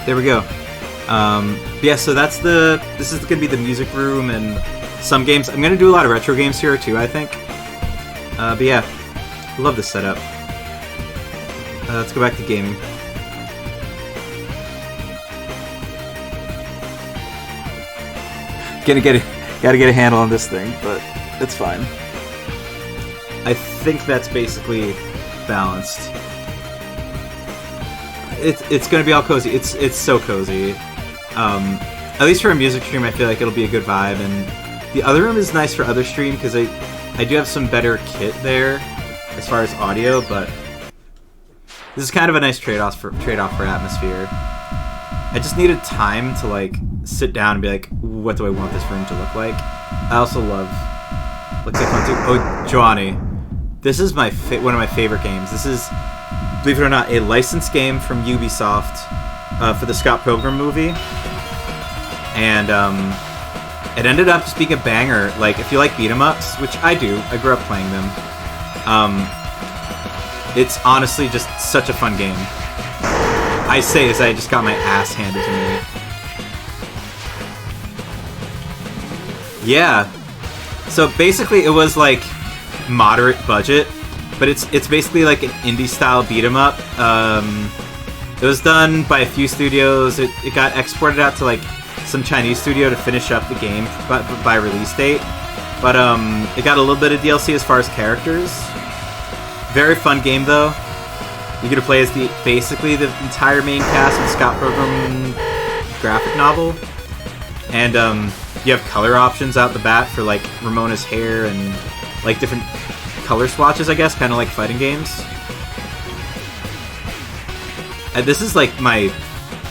There we go. Yeah, so that's this is gonna be the music room and some games. I'm gonna do a lot of retro games here too, I think. But yeah, I love this setup. Let's go back to gaming. Gotta get a handle on this thing, but it's fine. I think that's basically balanced. It's gonna be all cozy. It's so cozy. At least for a music stream, I feel like it'll be a good vibe. And the other room is nice for other stream because I do have some better kit there as far as audio, but this is kind of a nice trade-off for atmosphere. I just needed time to like sit down and be like, what do I want this room to look like? I also love. Looks like fun too. Oh, Johnny, this is one of my favorite games. This is, believe it or not, a licensed game from Ubisoft for the Scott Pilgrim movie, and it ended up just being a banger. Like, if you like beat 'em ups, which I do, I grew up playing them. It's honestly just such a fun game. I say as I just got my ass handed to me. Yeah. So basically, it was like moderate budget, but it's basically like an indie style beat 'em up. It was done by a few studios. It got exported out to like some Chinese studio to finish up the game by release date. But it got a little bit of DLC as far as characters. Very fun game though. You get to play as basically the entire main cast of the Scott Pilgrim graphic novel, and you have color options out the bat for like Ramona's hair and like different color swatches, I guess, kind of like fighting games. And this is like my.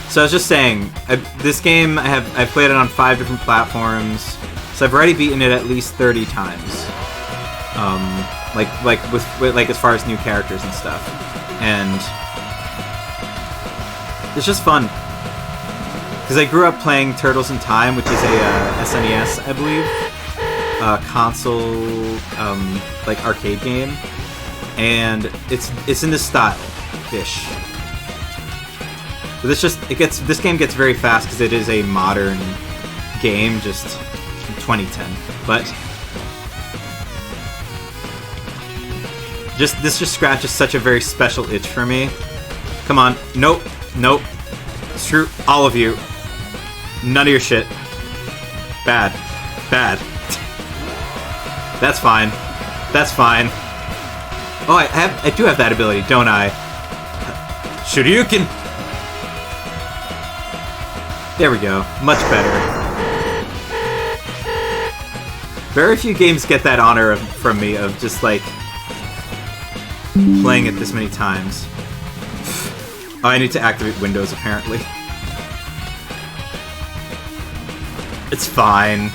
So I was just saying, this game I've played it on 5 different platforms, so I've already beaten it at least 30 times. Like with like as far as new characters and stuff, and it's just fun because I grew up playing Turtles in Time, which is a SNES, I believe, console like arcade game, and it's in this style ish. But this game gets very fast because it is a modern game, just 2010. But this scratches such a very special itch for me. Come on, nope. Screw all of you. None of your shit. Bad. That's fine. Oh, I do have that ability, don't I? Shoryuken. There we go. Much better. Very few games get that honor from me of just like playing it this many times. Oh, I need to activate Windows apparently. It's fine.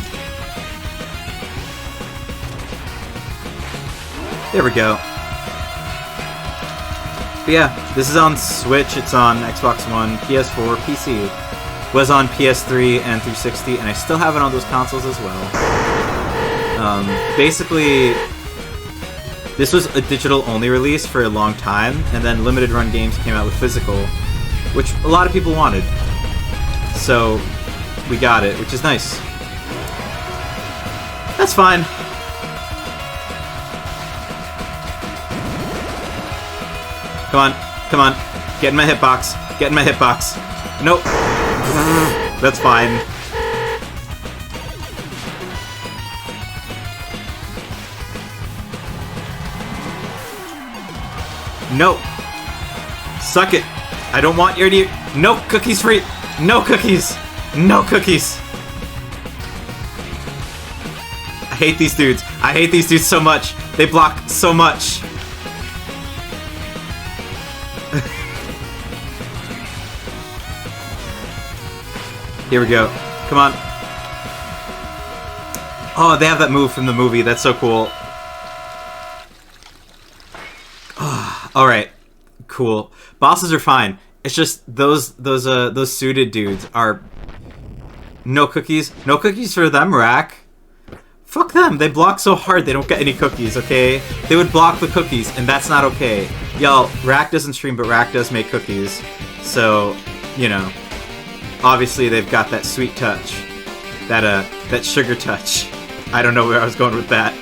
There we go. But yeah, this is on Switch, it's on Xbox One, PS4, PC. Was on PS3 and 360, and I still have it on those consoles as well. Basically, this was a digital-only release for a long time, and then Limited Run Games came out with physical, which a lot of people wanted. So, we got it, which is nice. That's fine. Come on. Get in my hitbox. Nope. That's fine. No. Suck it. I don't want your... No cookies free. No cookies. I hate these dudes. So much. They block so much. Here we go. Come on. Oh, they have that move from the movie. That's so cool. All right, cool. Bosses are fine. It's just those suited dudes are no cookies. No cookies for them, Rack. Fuck them. They block so hard they don't get any cookies. Okay, they would block the cookies, and that's not okay. Y'all, Rack doesn't stream, but Rack does make cookies. So, you know, obviously they've got that sweet touch, that sugar touch. I don't know where I was going with that.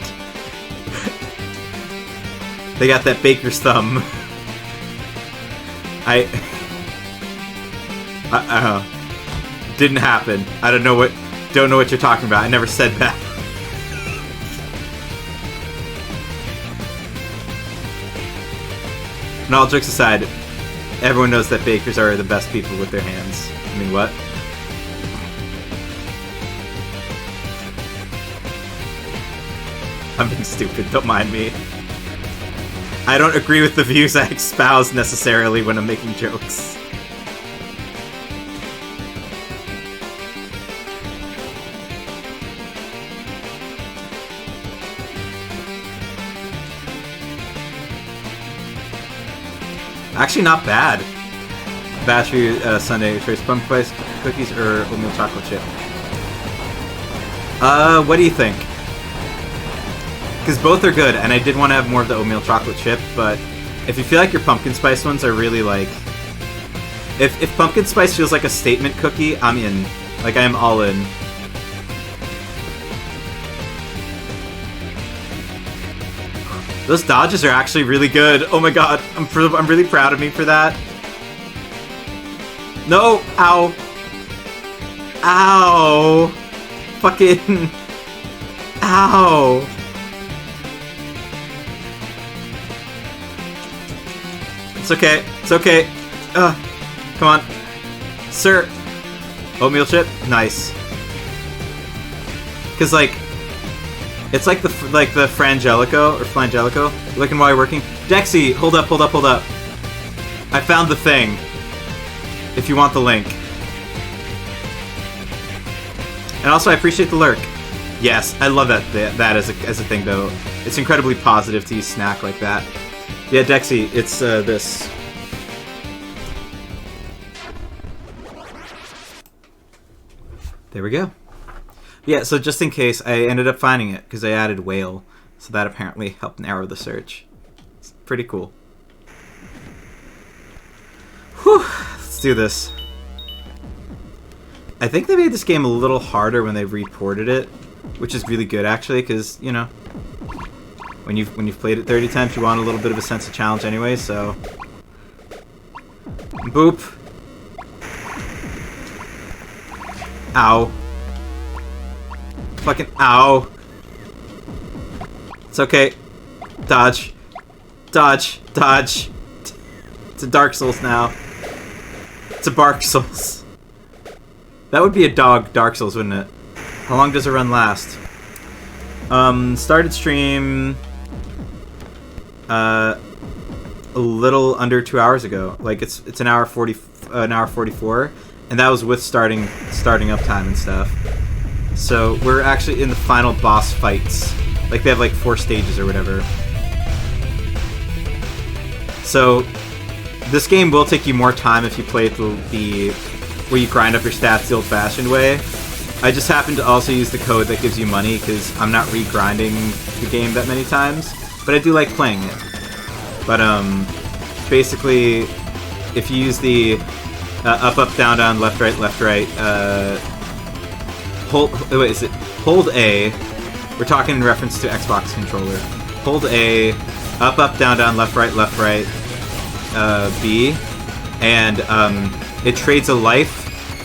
They got that baker's thumb. Didn't happen. I don't know what you're talking about. I never said that. And all jokes aside, everyone knows that bakers are the best people with their hands. I mean, what? I'm being stupid, don't mind me. I don't agree with the views I espouse necessarily when I'm making jokes. Actually, not bad. Battery Sunday choice: pumpkin spice cookies or oatmeal chocolate chip. What do you think? Because both are good, and I did want to have more of the oatmeal chocolate chip, but if you feel like your pumpkin spice ones are really like... If pumpkin spice feels like a statement cookie, I'm in. Like, I am all in. Those dodges are actually really good. Oh my god, I'm really proud of me for that. No! Ow! Ow! Fucking... Ow! It's okay. It's okay. Come on. Sir! Oatmeal chip? Nice. Cause like... It's like the Frangelico, or Flangelico. Looking while you're working. Dexy! Hold up. I found the thing. If you want the link. And also, I appreciate the lurk. Yes, I love that as a thing, though. It's incredibly positive to use snack like that. Yeah, Dexy, it's this. There we go. Yeah, so just in case, I ended up finding it because I added whale, so that apparently helped narrow the search. It's pretty cool. Whew, let's do this. I think they made this game a little harder when they reported it, which is really good actually, because you know, when you've played it 30 times, you want a little bit of a sense of challenge anyway. So, boop. Ow. Fucking ow. It's okay. Dodge. Dodge. Dodge. It's a Dark Souls now. It's a Bark Souls. That would be a dog Dark Souls, wouldn't it? How long does a run last? Started stream a little under 2 hours ago. Like it's an hour 44, and that was with starting up time and stuff. So we're actually in the final boss fights. Like they have like 4 stages or whatever. So this game will take you more time if you play it the where you grind up your stats the old-fashioned way. I just happen to also use the code that gives you money because I'm not re-grinding the game that many times, but I do like playing it. But basically, if you use the up, up, down, down, left, right, hold A. We're talking in reference to Xbox controller. Hold A, up, up, down, down, left, right, B, and it trades a life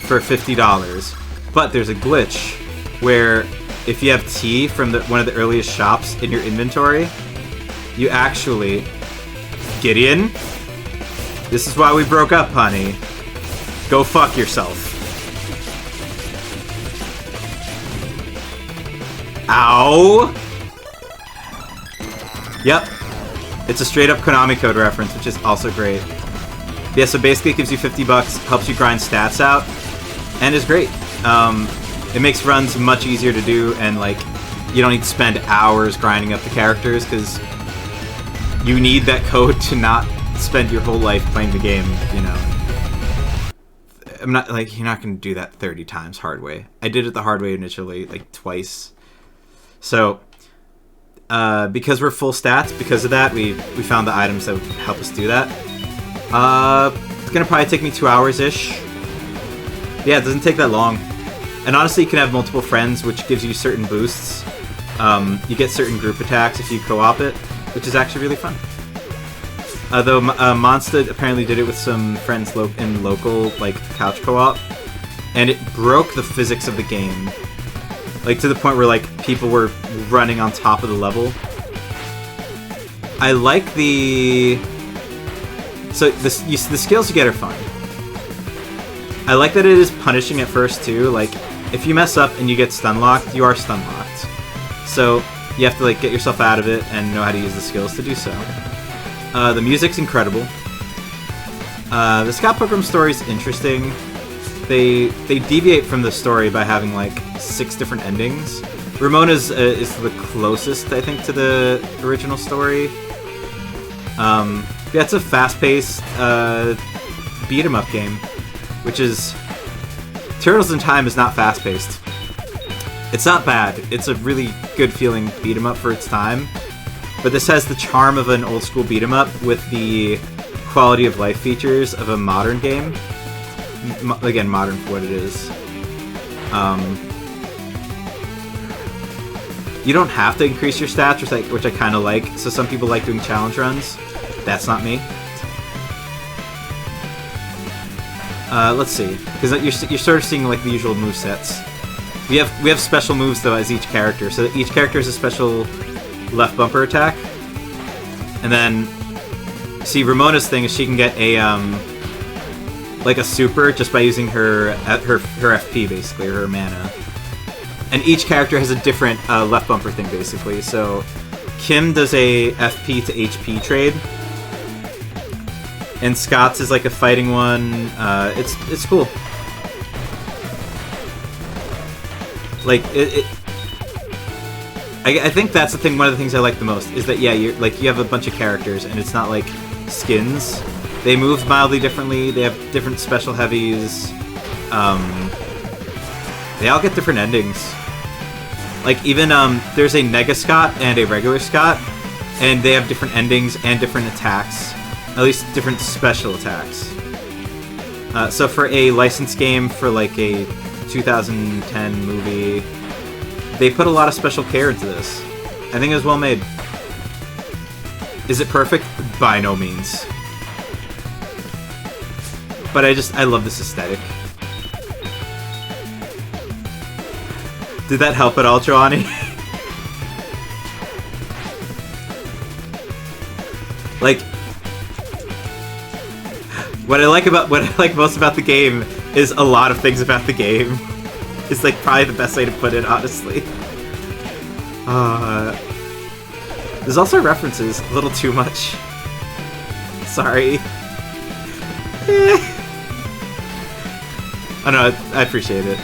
for $50. But there's a glitch where if you have T from one of the earliest shops in your inventory, you actually... Gideon? This is why we broke up, honey. Go fuck yourself. Ow! Yep. It's a straight up Konami code reference, which is also great. Yeah, so basically it gives you $50, helps you grind stats out, and is great. It makes runs much easier to do, and like, you don't need to spend hours grinding up the characters, because you need that code to not spend your whole life playing the game, you know. I'm not, like, you're not going to do that 30 times hard way. I did it the hard way initially, like, twice. So, because we're full stats, because of that, we found the items that would help us do that. It's going to probably take me 2 hours-ish. Yeah, it doesn't take that long. And honestly, you can have multiple friends, which gives you certain boosts. You get certain group attacks if you co-op it, which is actually really fun. Though Monsta apparently did it with some friends in local, like, couch co-op, and it broke the physics of the game. Like, to the point where, like, people were running on top of the level. I like the... So, the skills you get are fun. I like that it is punishing at first, too. Like, if you mess up and you get stun-locked, you are stun-locked. So, you have to, like, get yourself out of it and know how to use the skills to do so. The music's incredible. The Scott Pilgrim story is interesting. They deviate from the story by having like 6 different endings. Ramona's is the closest, I think, to the original story. Yeah, it's a fast-paced beat-em-up game, which is... Turtles in Time is not fast-paced. It's not bad. It's a really good-feeling beat-em-up for its time. But this has the charm of an old-school beat-em-up with the quality-of-life features of a modern game. Again, modern for what it is. You don't have to increase your stats, which I kind of like. So some people like doing challenge runs. That's not me. Let's see, because you're sort of seeing like the usual movesets. We have special moves though as each character. So each character has a special left bumper attack, and then see Ramona's thing is she can get a like a super just by using her FP basically, or her mana. And each character has a different left bumper thing basically. So Kim does a FP to HP trade, and Scott's is like a fighting one. It's cool. Like I think that's the thing. One of the things I like the most is that you have a bunch of characters, and it's not like skins. They move mildly differently. They have different special heavies. They all get different endings. Like even there's a Nega Scott and a regular Scott, and they have different endings and different attacks. At least different special attacks. So for a licensed game for like a 2010 movie, they put a lot of special care into this. I think it was well made. Is it perfect? By no means. But I love this aesthetic. Did that help at all, Johnny? Like, what I like most about the game is a lot of things about the game. It's like probably the best way to put it, honestly. There's also references, a little too much. Sorry. I know, I appreciate it.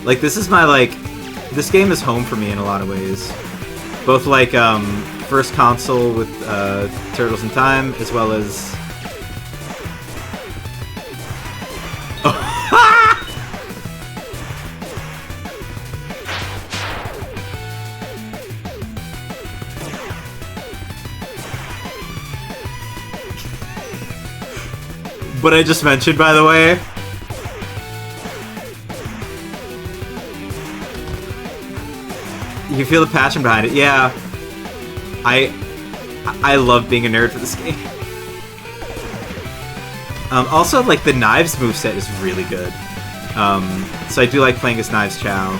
Like, this is my, like... This game is home for me in a lot of ways. Both, like, first console with Turtles in Time, as well as... What I just mentioned, by the way. You can feel the passion behind it. Yeah. I love being a nerd for this game. Also, like, the Knives moveset is really good. So I do like playing as Knives Chow.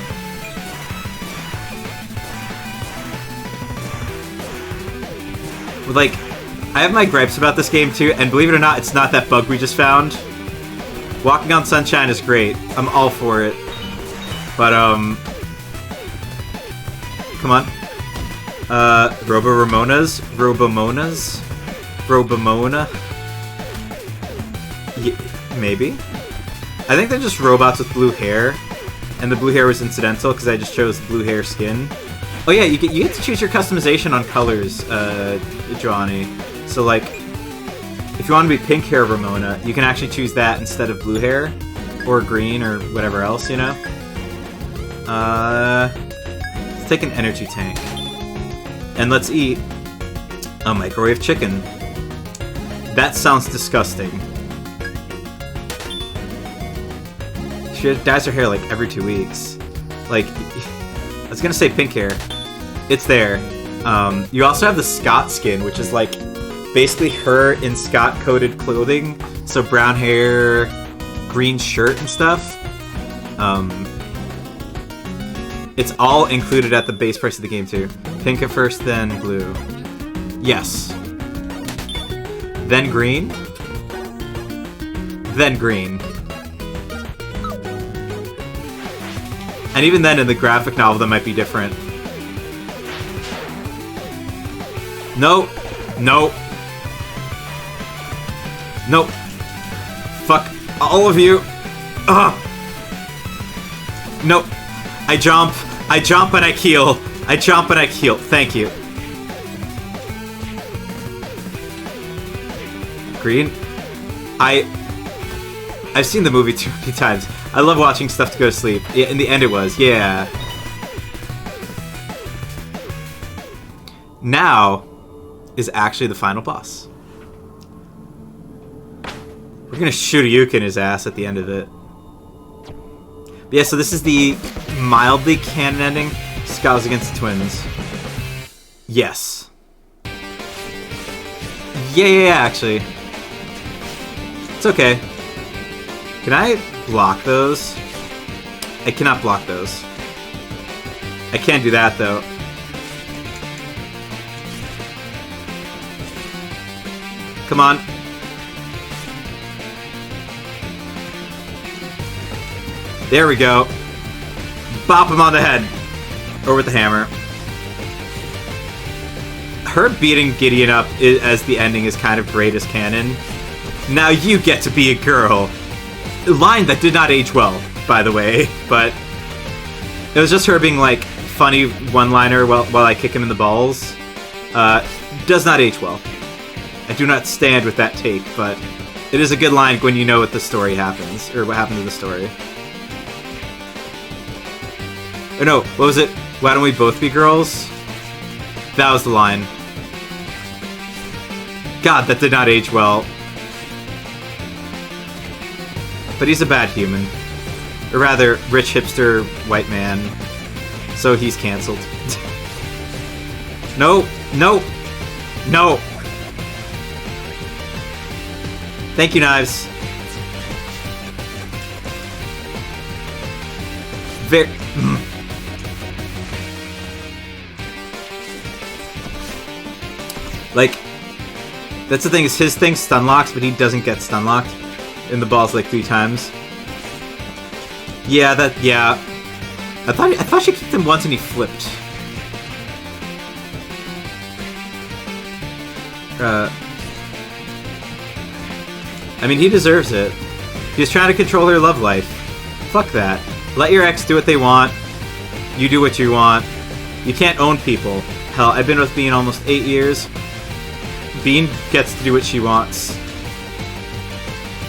Like, I have my gripes about this game too, and believe it or not, it's not that bug we just found. Walking on Sunshine is great. I'm all for it. But, come on. Robomonas? Robomona? Yeah, maybe? I think they're just robots with blue hair. and the blue hair was incidental because I just chose blue hair skin. Oh yeah, you get to choose your customization on colors, Johnny. So like, if you want to be pink hair Ramona, you can actually choose that instead of blue hair, or green, or whatever else, you know? Let's take an energy tank. And let's eat a microwave chicken. That sounds disgusting. She dyes her hair like every 2 weeks. Like, I was gonna say pink hair. It's there. You also have the Scott skin, which is like basically her in Scott-coated clothing. So brown hair, green shirt and stuff. It's all included at the base price of the game too. Pink at first, then blue. Yes. Then green. Then green. And even then, in the graphic novel, that might be different. No. No. Nope. Fuck all of you. Ugh. Nope. I jump and I keel. I jump and I keel. Thank you. Green? I've seen the movie too many times. I love watching stuff to go to sleep. Yeah, in the end it was, yeah. Now is actually the final boss. We're gonna shoot a Yuka in his ass at the end of it. But yeah, so this is the mildly canon ending. Scows against the twins. Yes. Yeah, actually. It's okay. Can I block those? I cannot block those. I can't do that, though. Come on. There we go. Bop him on the head. Or with the hammer. Her beating Gideon up as the ending is kind of great as canon. Now you get to be a girl. Line that did not age well, by the way, but it was just her being like funny one-liner while I kick him in the balls. Does not age well. I do not stand with that take, but it is a good line when you know what the story happens, or what happened to the story. Or no, what was it? Why don't we both be girls? That was the line. God, that did not age well. But he's a bad human. Or rather, rich hipster white man. So he's cancelled. No, no, no. Thank you, Knives. Very... Like, that's the thing, is his thing stun locks, but he doesn't get stun locked in the balls like 3 times. Yeah, I thought she kicked him once and he flipped. I mean, he deserves it. He's trying to control her love life. Fuck that. Let your ex do what they want. You do what you want. You can't own people. Hell, I've been with Bean almost 8 years. Bean gets to do what she wants.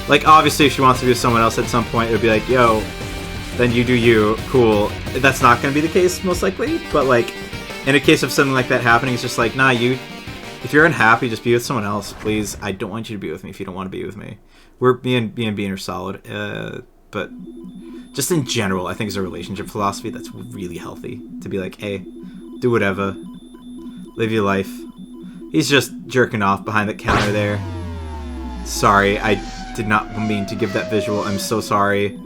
Like, obviously, if she wants to be with someone else at some point, it would be like, yo, then you do you. Cool. That's not going to be the case, most likely. But, like, in a case of something like that happening, it's just like, nah, if you're unhappy, just be with someone else, please. I don't want you to be with me if you don't want to be with me. Me and Bean are solid. But just in general, I think it's a relationship philosophy that's really healthy. To be like, hey, do whatever. Live your life. He's just jerking off behind the counter there. Sorry, I did not mean to give that visual. I'm so sorry.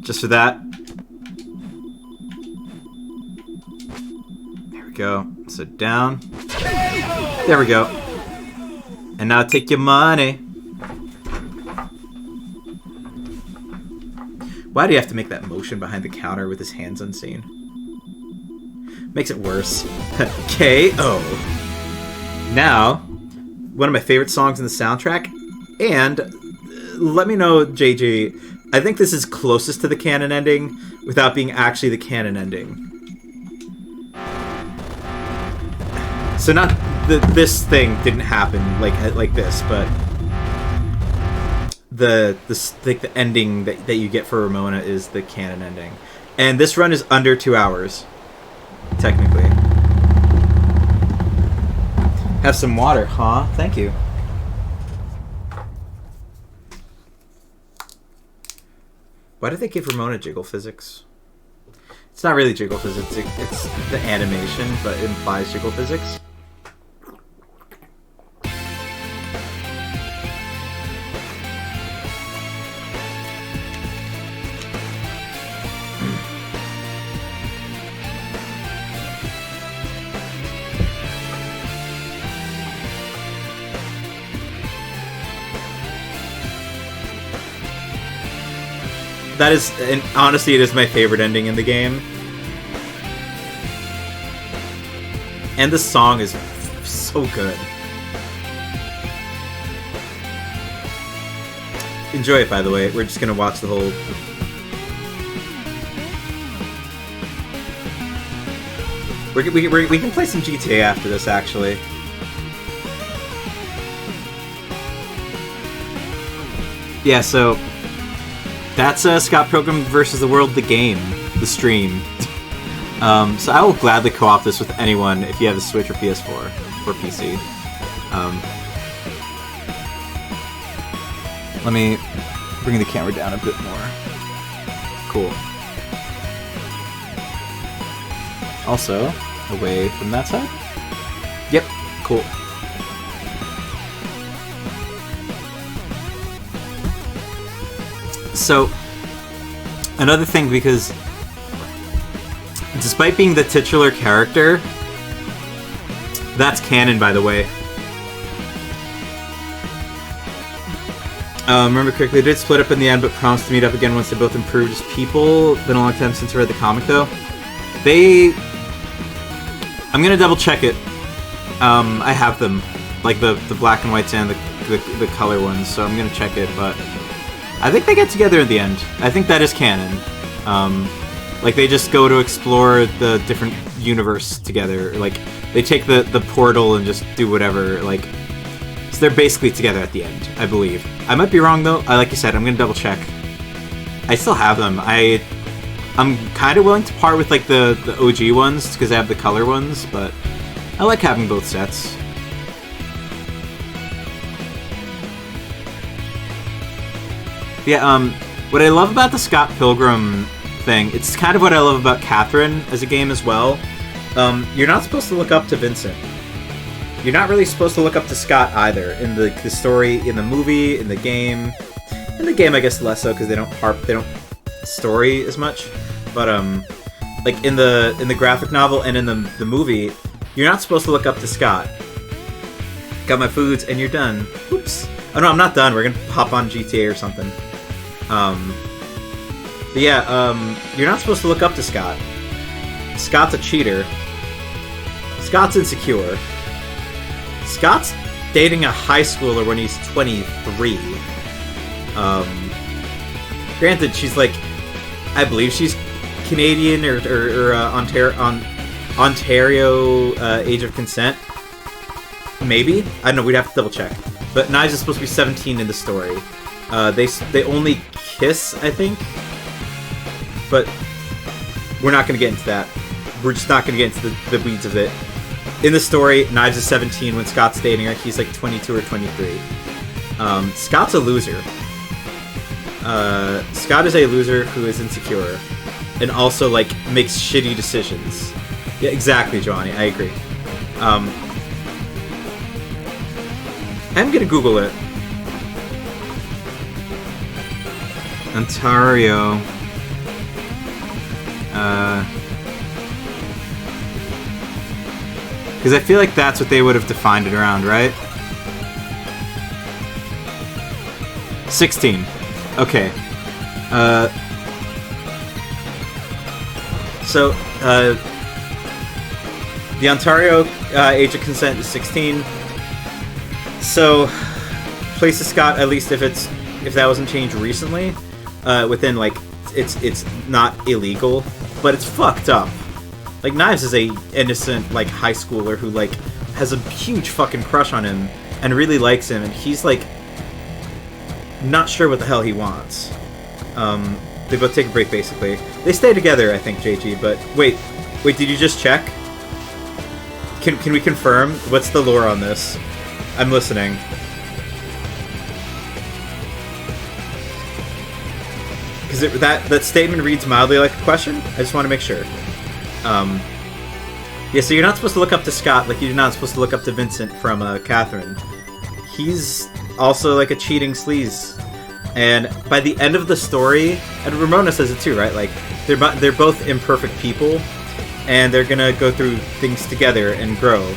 Just for that. There we go. Sit down. There we go. And now take your money. Why do you have to make that motion behind the counter with his hands unseen? Makes it worse. K.O. Now, one of my favorite songs in the soundtrack. And let me know, JJ, I think this is closest to the canon ending without being actually the canon ending. So not this thing didn't happen like this, but the ending that you get for Ramona is the canon ending. And this run is under 2 hours, technically. Have some water, huh? Thank you. Why did they give Ramona jiggle physics? It's not really jiggle physics, it's the animation, but it implies jiggle physics. That is, and honestly, it is my favorite ending in the game. And the song is so good. Enjoy it, by the way. We're just gonna watch the whole... We can play some GTA after this, actually. Yeah, so... That's Scott Pilgrim vs. the World, the game, the stream. So I will gladly co-op this with anyone if you have a Switch or PS4 or PC. Let me bring the camera down a bit more. Cool. Also, away from that side. Yep, cool. So, another thing, because despite being the titular character, that's canon, by the way. Remember correctly, they did split up in the end, but promised to meet up again once they both improved as people. Been a long time since I read the comic, though. I'm gonna double check it. I have them, like the black and whites and the color ones, so I'm gonna check it, but... I think they get together in the end. I think that is canon. Like, they just go to explore the different universe together. Like, they take the portal and just do whatever. Like, so they're basically together at the end, I believe. I might be wrong, though. Like you said, I'm gonna double check. I still have them. I'm kind of willing to part with, like, the OG ones, because I have the color ones, but I like having both sets. Yeah, what I love about the Scott Pilgrim thing, it's kind of what I love about Catherine as a game as well. You're not supposed to look up to Vincent. You're not really supposed to look up to Scott either. In the story, in the movie, in the game. In the game, I guess less so, because they don't story as much. But, like, in the graphic novel and in the movie, you're not supposed to look up to Scott. Got my foods, and you're done. Oops. Oh no, I'm not done. We're gonna hop on GTA or something. But yeah, you're not supposed to look up to Scott. Scott's a cheater. Scott's insecure. Scott's dating a high schooler when he's 23. Granted, she's like, I believe she's Canadian or Ontario age of consent. Maybe? I don't know, we'd have to double check. But Knives is supposed to be 17 in the story. They only kiss, I think. But we're not going to get into that. We're just not going to get into the weeds of it. In the story, Knives is 17 when Scott's dating her. He's like 22 or 23. Scott's a loser. Scott is a loser who is insecure. And also, like, makes shitty decisions. Yeah, exactly, Johnny. I agree. I'm gonna Google it. Ontario. Because I feel like that's what they would have defined it around, right? 16. Okay. So, the Ontario age of consent is 16. So, places Scott, at least if that wasn't changed recently, within like it's not illegal, but it's fucked up. Like Knives is a innocent like high schooler who like has a huge fucking crush on him and really likes him, and he's like not sure what the hell he wants. They both take a break basically. They stay together, I think, JG. But wait, did you just check? Can we confirm? What's the lore on this? I'm listening. Because that statement reads mildly like a question. I just want to make sure. Yeah, so you're not supposed to look up to Scott like you're not supposed to look up to Vincent from Catherine. He's also like a cheating sleaze. And by the end of the story, and Ramona says it too, right? Like they're both imperfect people, and they're gonna go through things together and grow,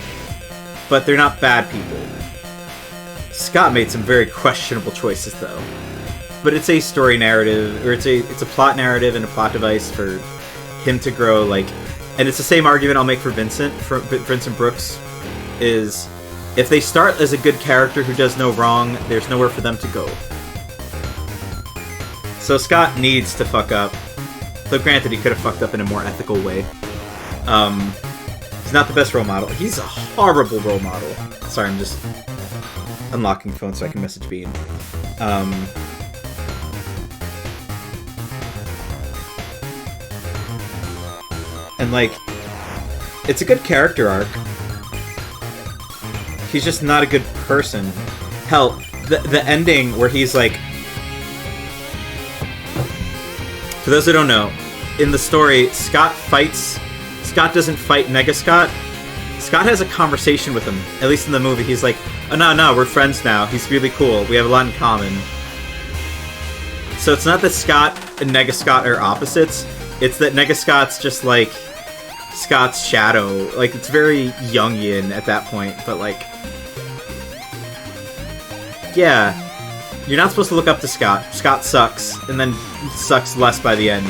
but they're not bad people. Scott made some very questionable choices, though. But it's a story narrative, or it's a plot narrative and a plot device for him to grow. Like, and it's the same argument I'll make for Vincent. For Vincent Brooks, is if they start as a good character who does no wrong, there's nowhere for them to go. So Scott needs to fuck up. Though granted, he could have fucked up in a more ethical way. He's not the best role model. He's a horrible role model. Sorry, I'm just unlocking the phone so I can message Bean. And like, it's a good character arc. He's just not a good person. Hell, the ending where he's like, for those who don't know, in the story, Scott doesn't fight Nega Scott. Scott has a conversation with him, at least in the movie. He's like, oh no, we're friends now. He's really cool. We have a lot in common. So it's not that Scott and Nega Scott are opposites. It's that Nega Scott's just like Scott's shadow. Like, it's very Jungian at that point, but like, yeah. You're not supposed to look up to Scott. Scott sucks, and then sucks less by the end.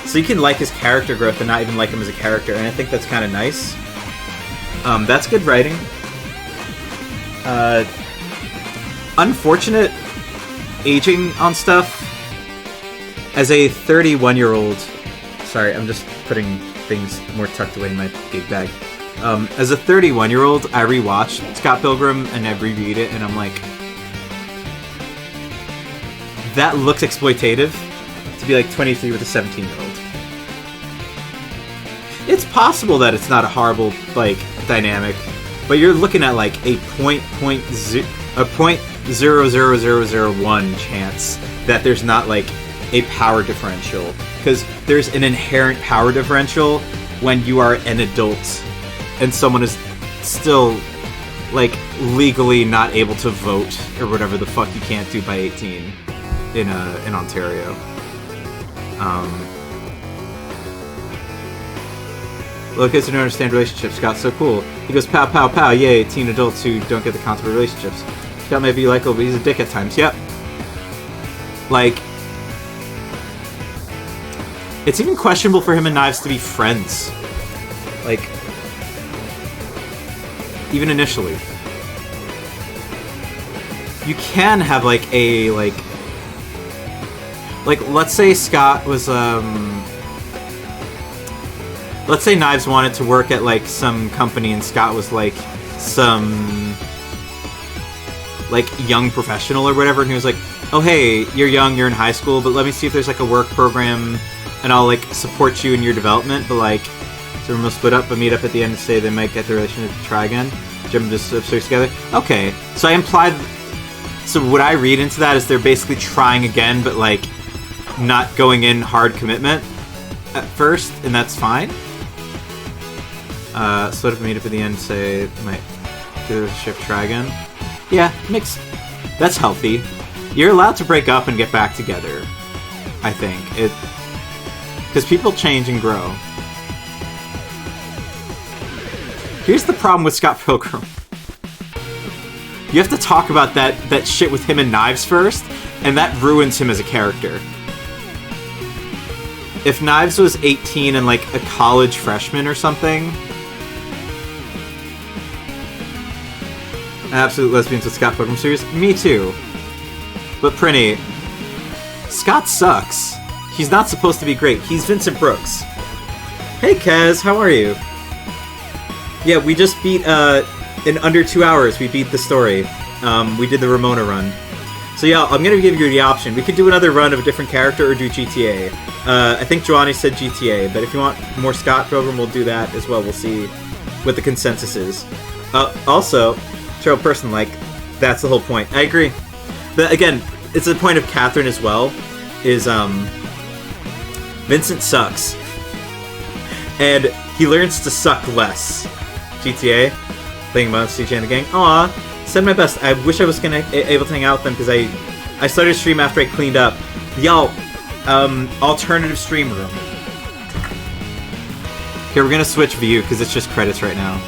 So you can like his character growth and not even like him as a character, and I think that's kind of nice. That's good writing. Unfortunate aging on stuff. As a 31-year-old... Sorry, I'm just putting things more tucked away in my big bag. As a 31-year-old, I rewatched Scott Pilgrim, and I reread it, and I'm like... That looks exploitative to be like 23 with a 17-year-old. It's possible that it's not a horrible like dynamic, but you're looking at like a 0.00001 chance that there's not like a power differential, because there's an inherent power differential when you are an adult and someone is still like legally not able to vote or whatever the fuck you can't do by 18. In Ontario. Little kids who don't understand relationships. Scott's so cool. He goes pow pow pow, yay, teen adults who don't get the concept of relationships. Scott may be likable, but he's a dick at times. Yep. Like, it's even questionable for him and Knives to be friends. Like, even initially. You can have like a like, let's say Scott was, let's say Knives wanted to work at, like, some company and Scott was, like, some, like, young professional or whatever, and he was like, oh, hey, you're young, you're in high school, but let me see if there's, like, a work program, and I'll, like, support you in your development, but, like, so we're gonna split up, but meet up at the end and say they might get the relationship to try again. Jim just upstairs together. Okay, so I implied, so what I read into that is they're basically trying again, but, like, not going in hard commitment at first, and that's fine. Split up, meet up at the end, say might do the relationship, try again. Yeah, that's healthy. You're allowed to break up and get back together, I think. Because people change and grow. Here's the problem with Scott Pilgrim. You have to talk about that shit with him and Knives first, and that ruins him as a character. If Knives was 18 and, like, a college freshman or something... Absolute lesbians with Scott Pilgrim series? Me too. But Prinny, Scott sucks. He's not supposed to be great. He's Vincent Brooks. Hey, Kaz, how are you? Yeah, we just beat, in under 2 hours, we beat the story. We did the Ramona run. So yeah, I'm gonna give you the option. We could do another run of a different character or do GTA. I think Joanny said GTA, but if you want more Scott Pilgrim, we'll do that as well. We'll see what the consensus is. Also, Cheryl Person, like, that's the whole point. I agree. But again, it's the point of Catherine as well, is, Vincent sucks. And he learns to suck less. GTA, playing Monster CJ and the gang. Aw, send my best. I wish I was able to hang out with them because I started a stream after I cleaned up. Y'all, alternative stream room. Here, we're gonna switch view because it's just credits right now.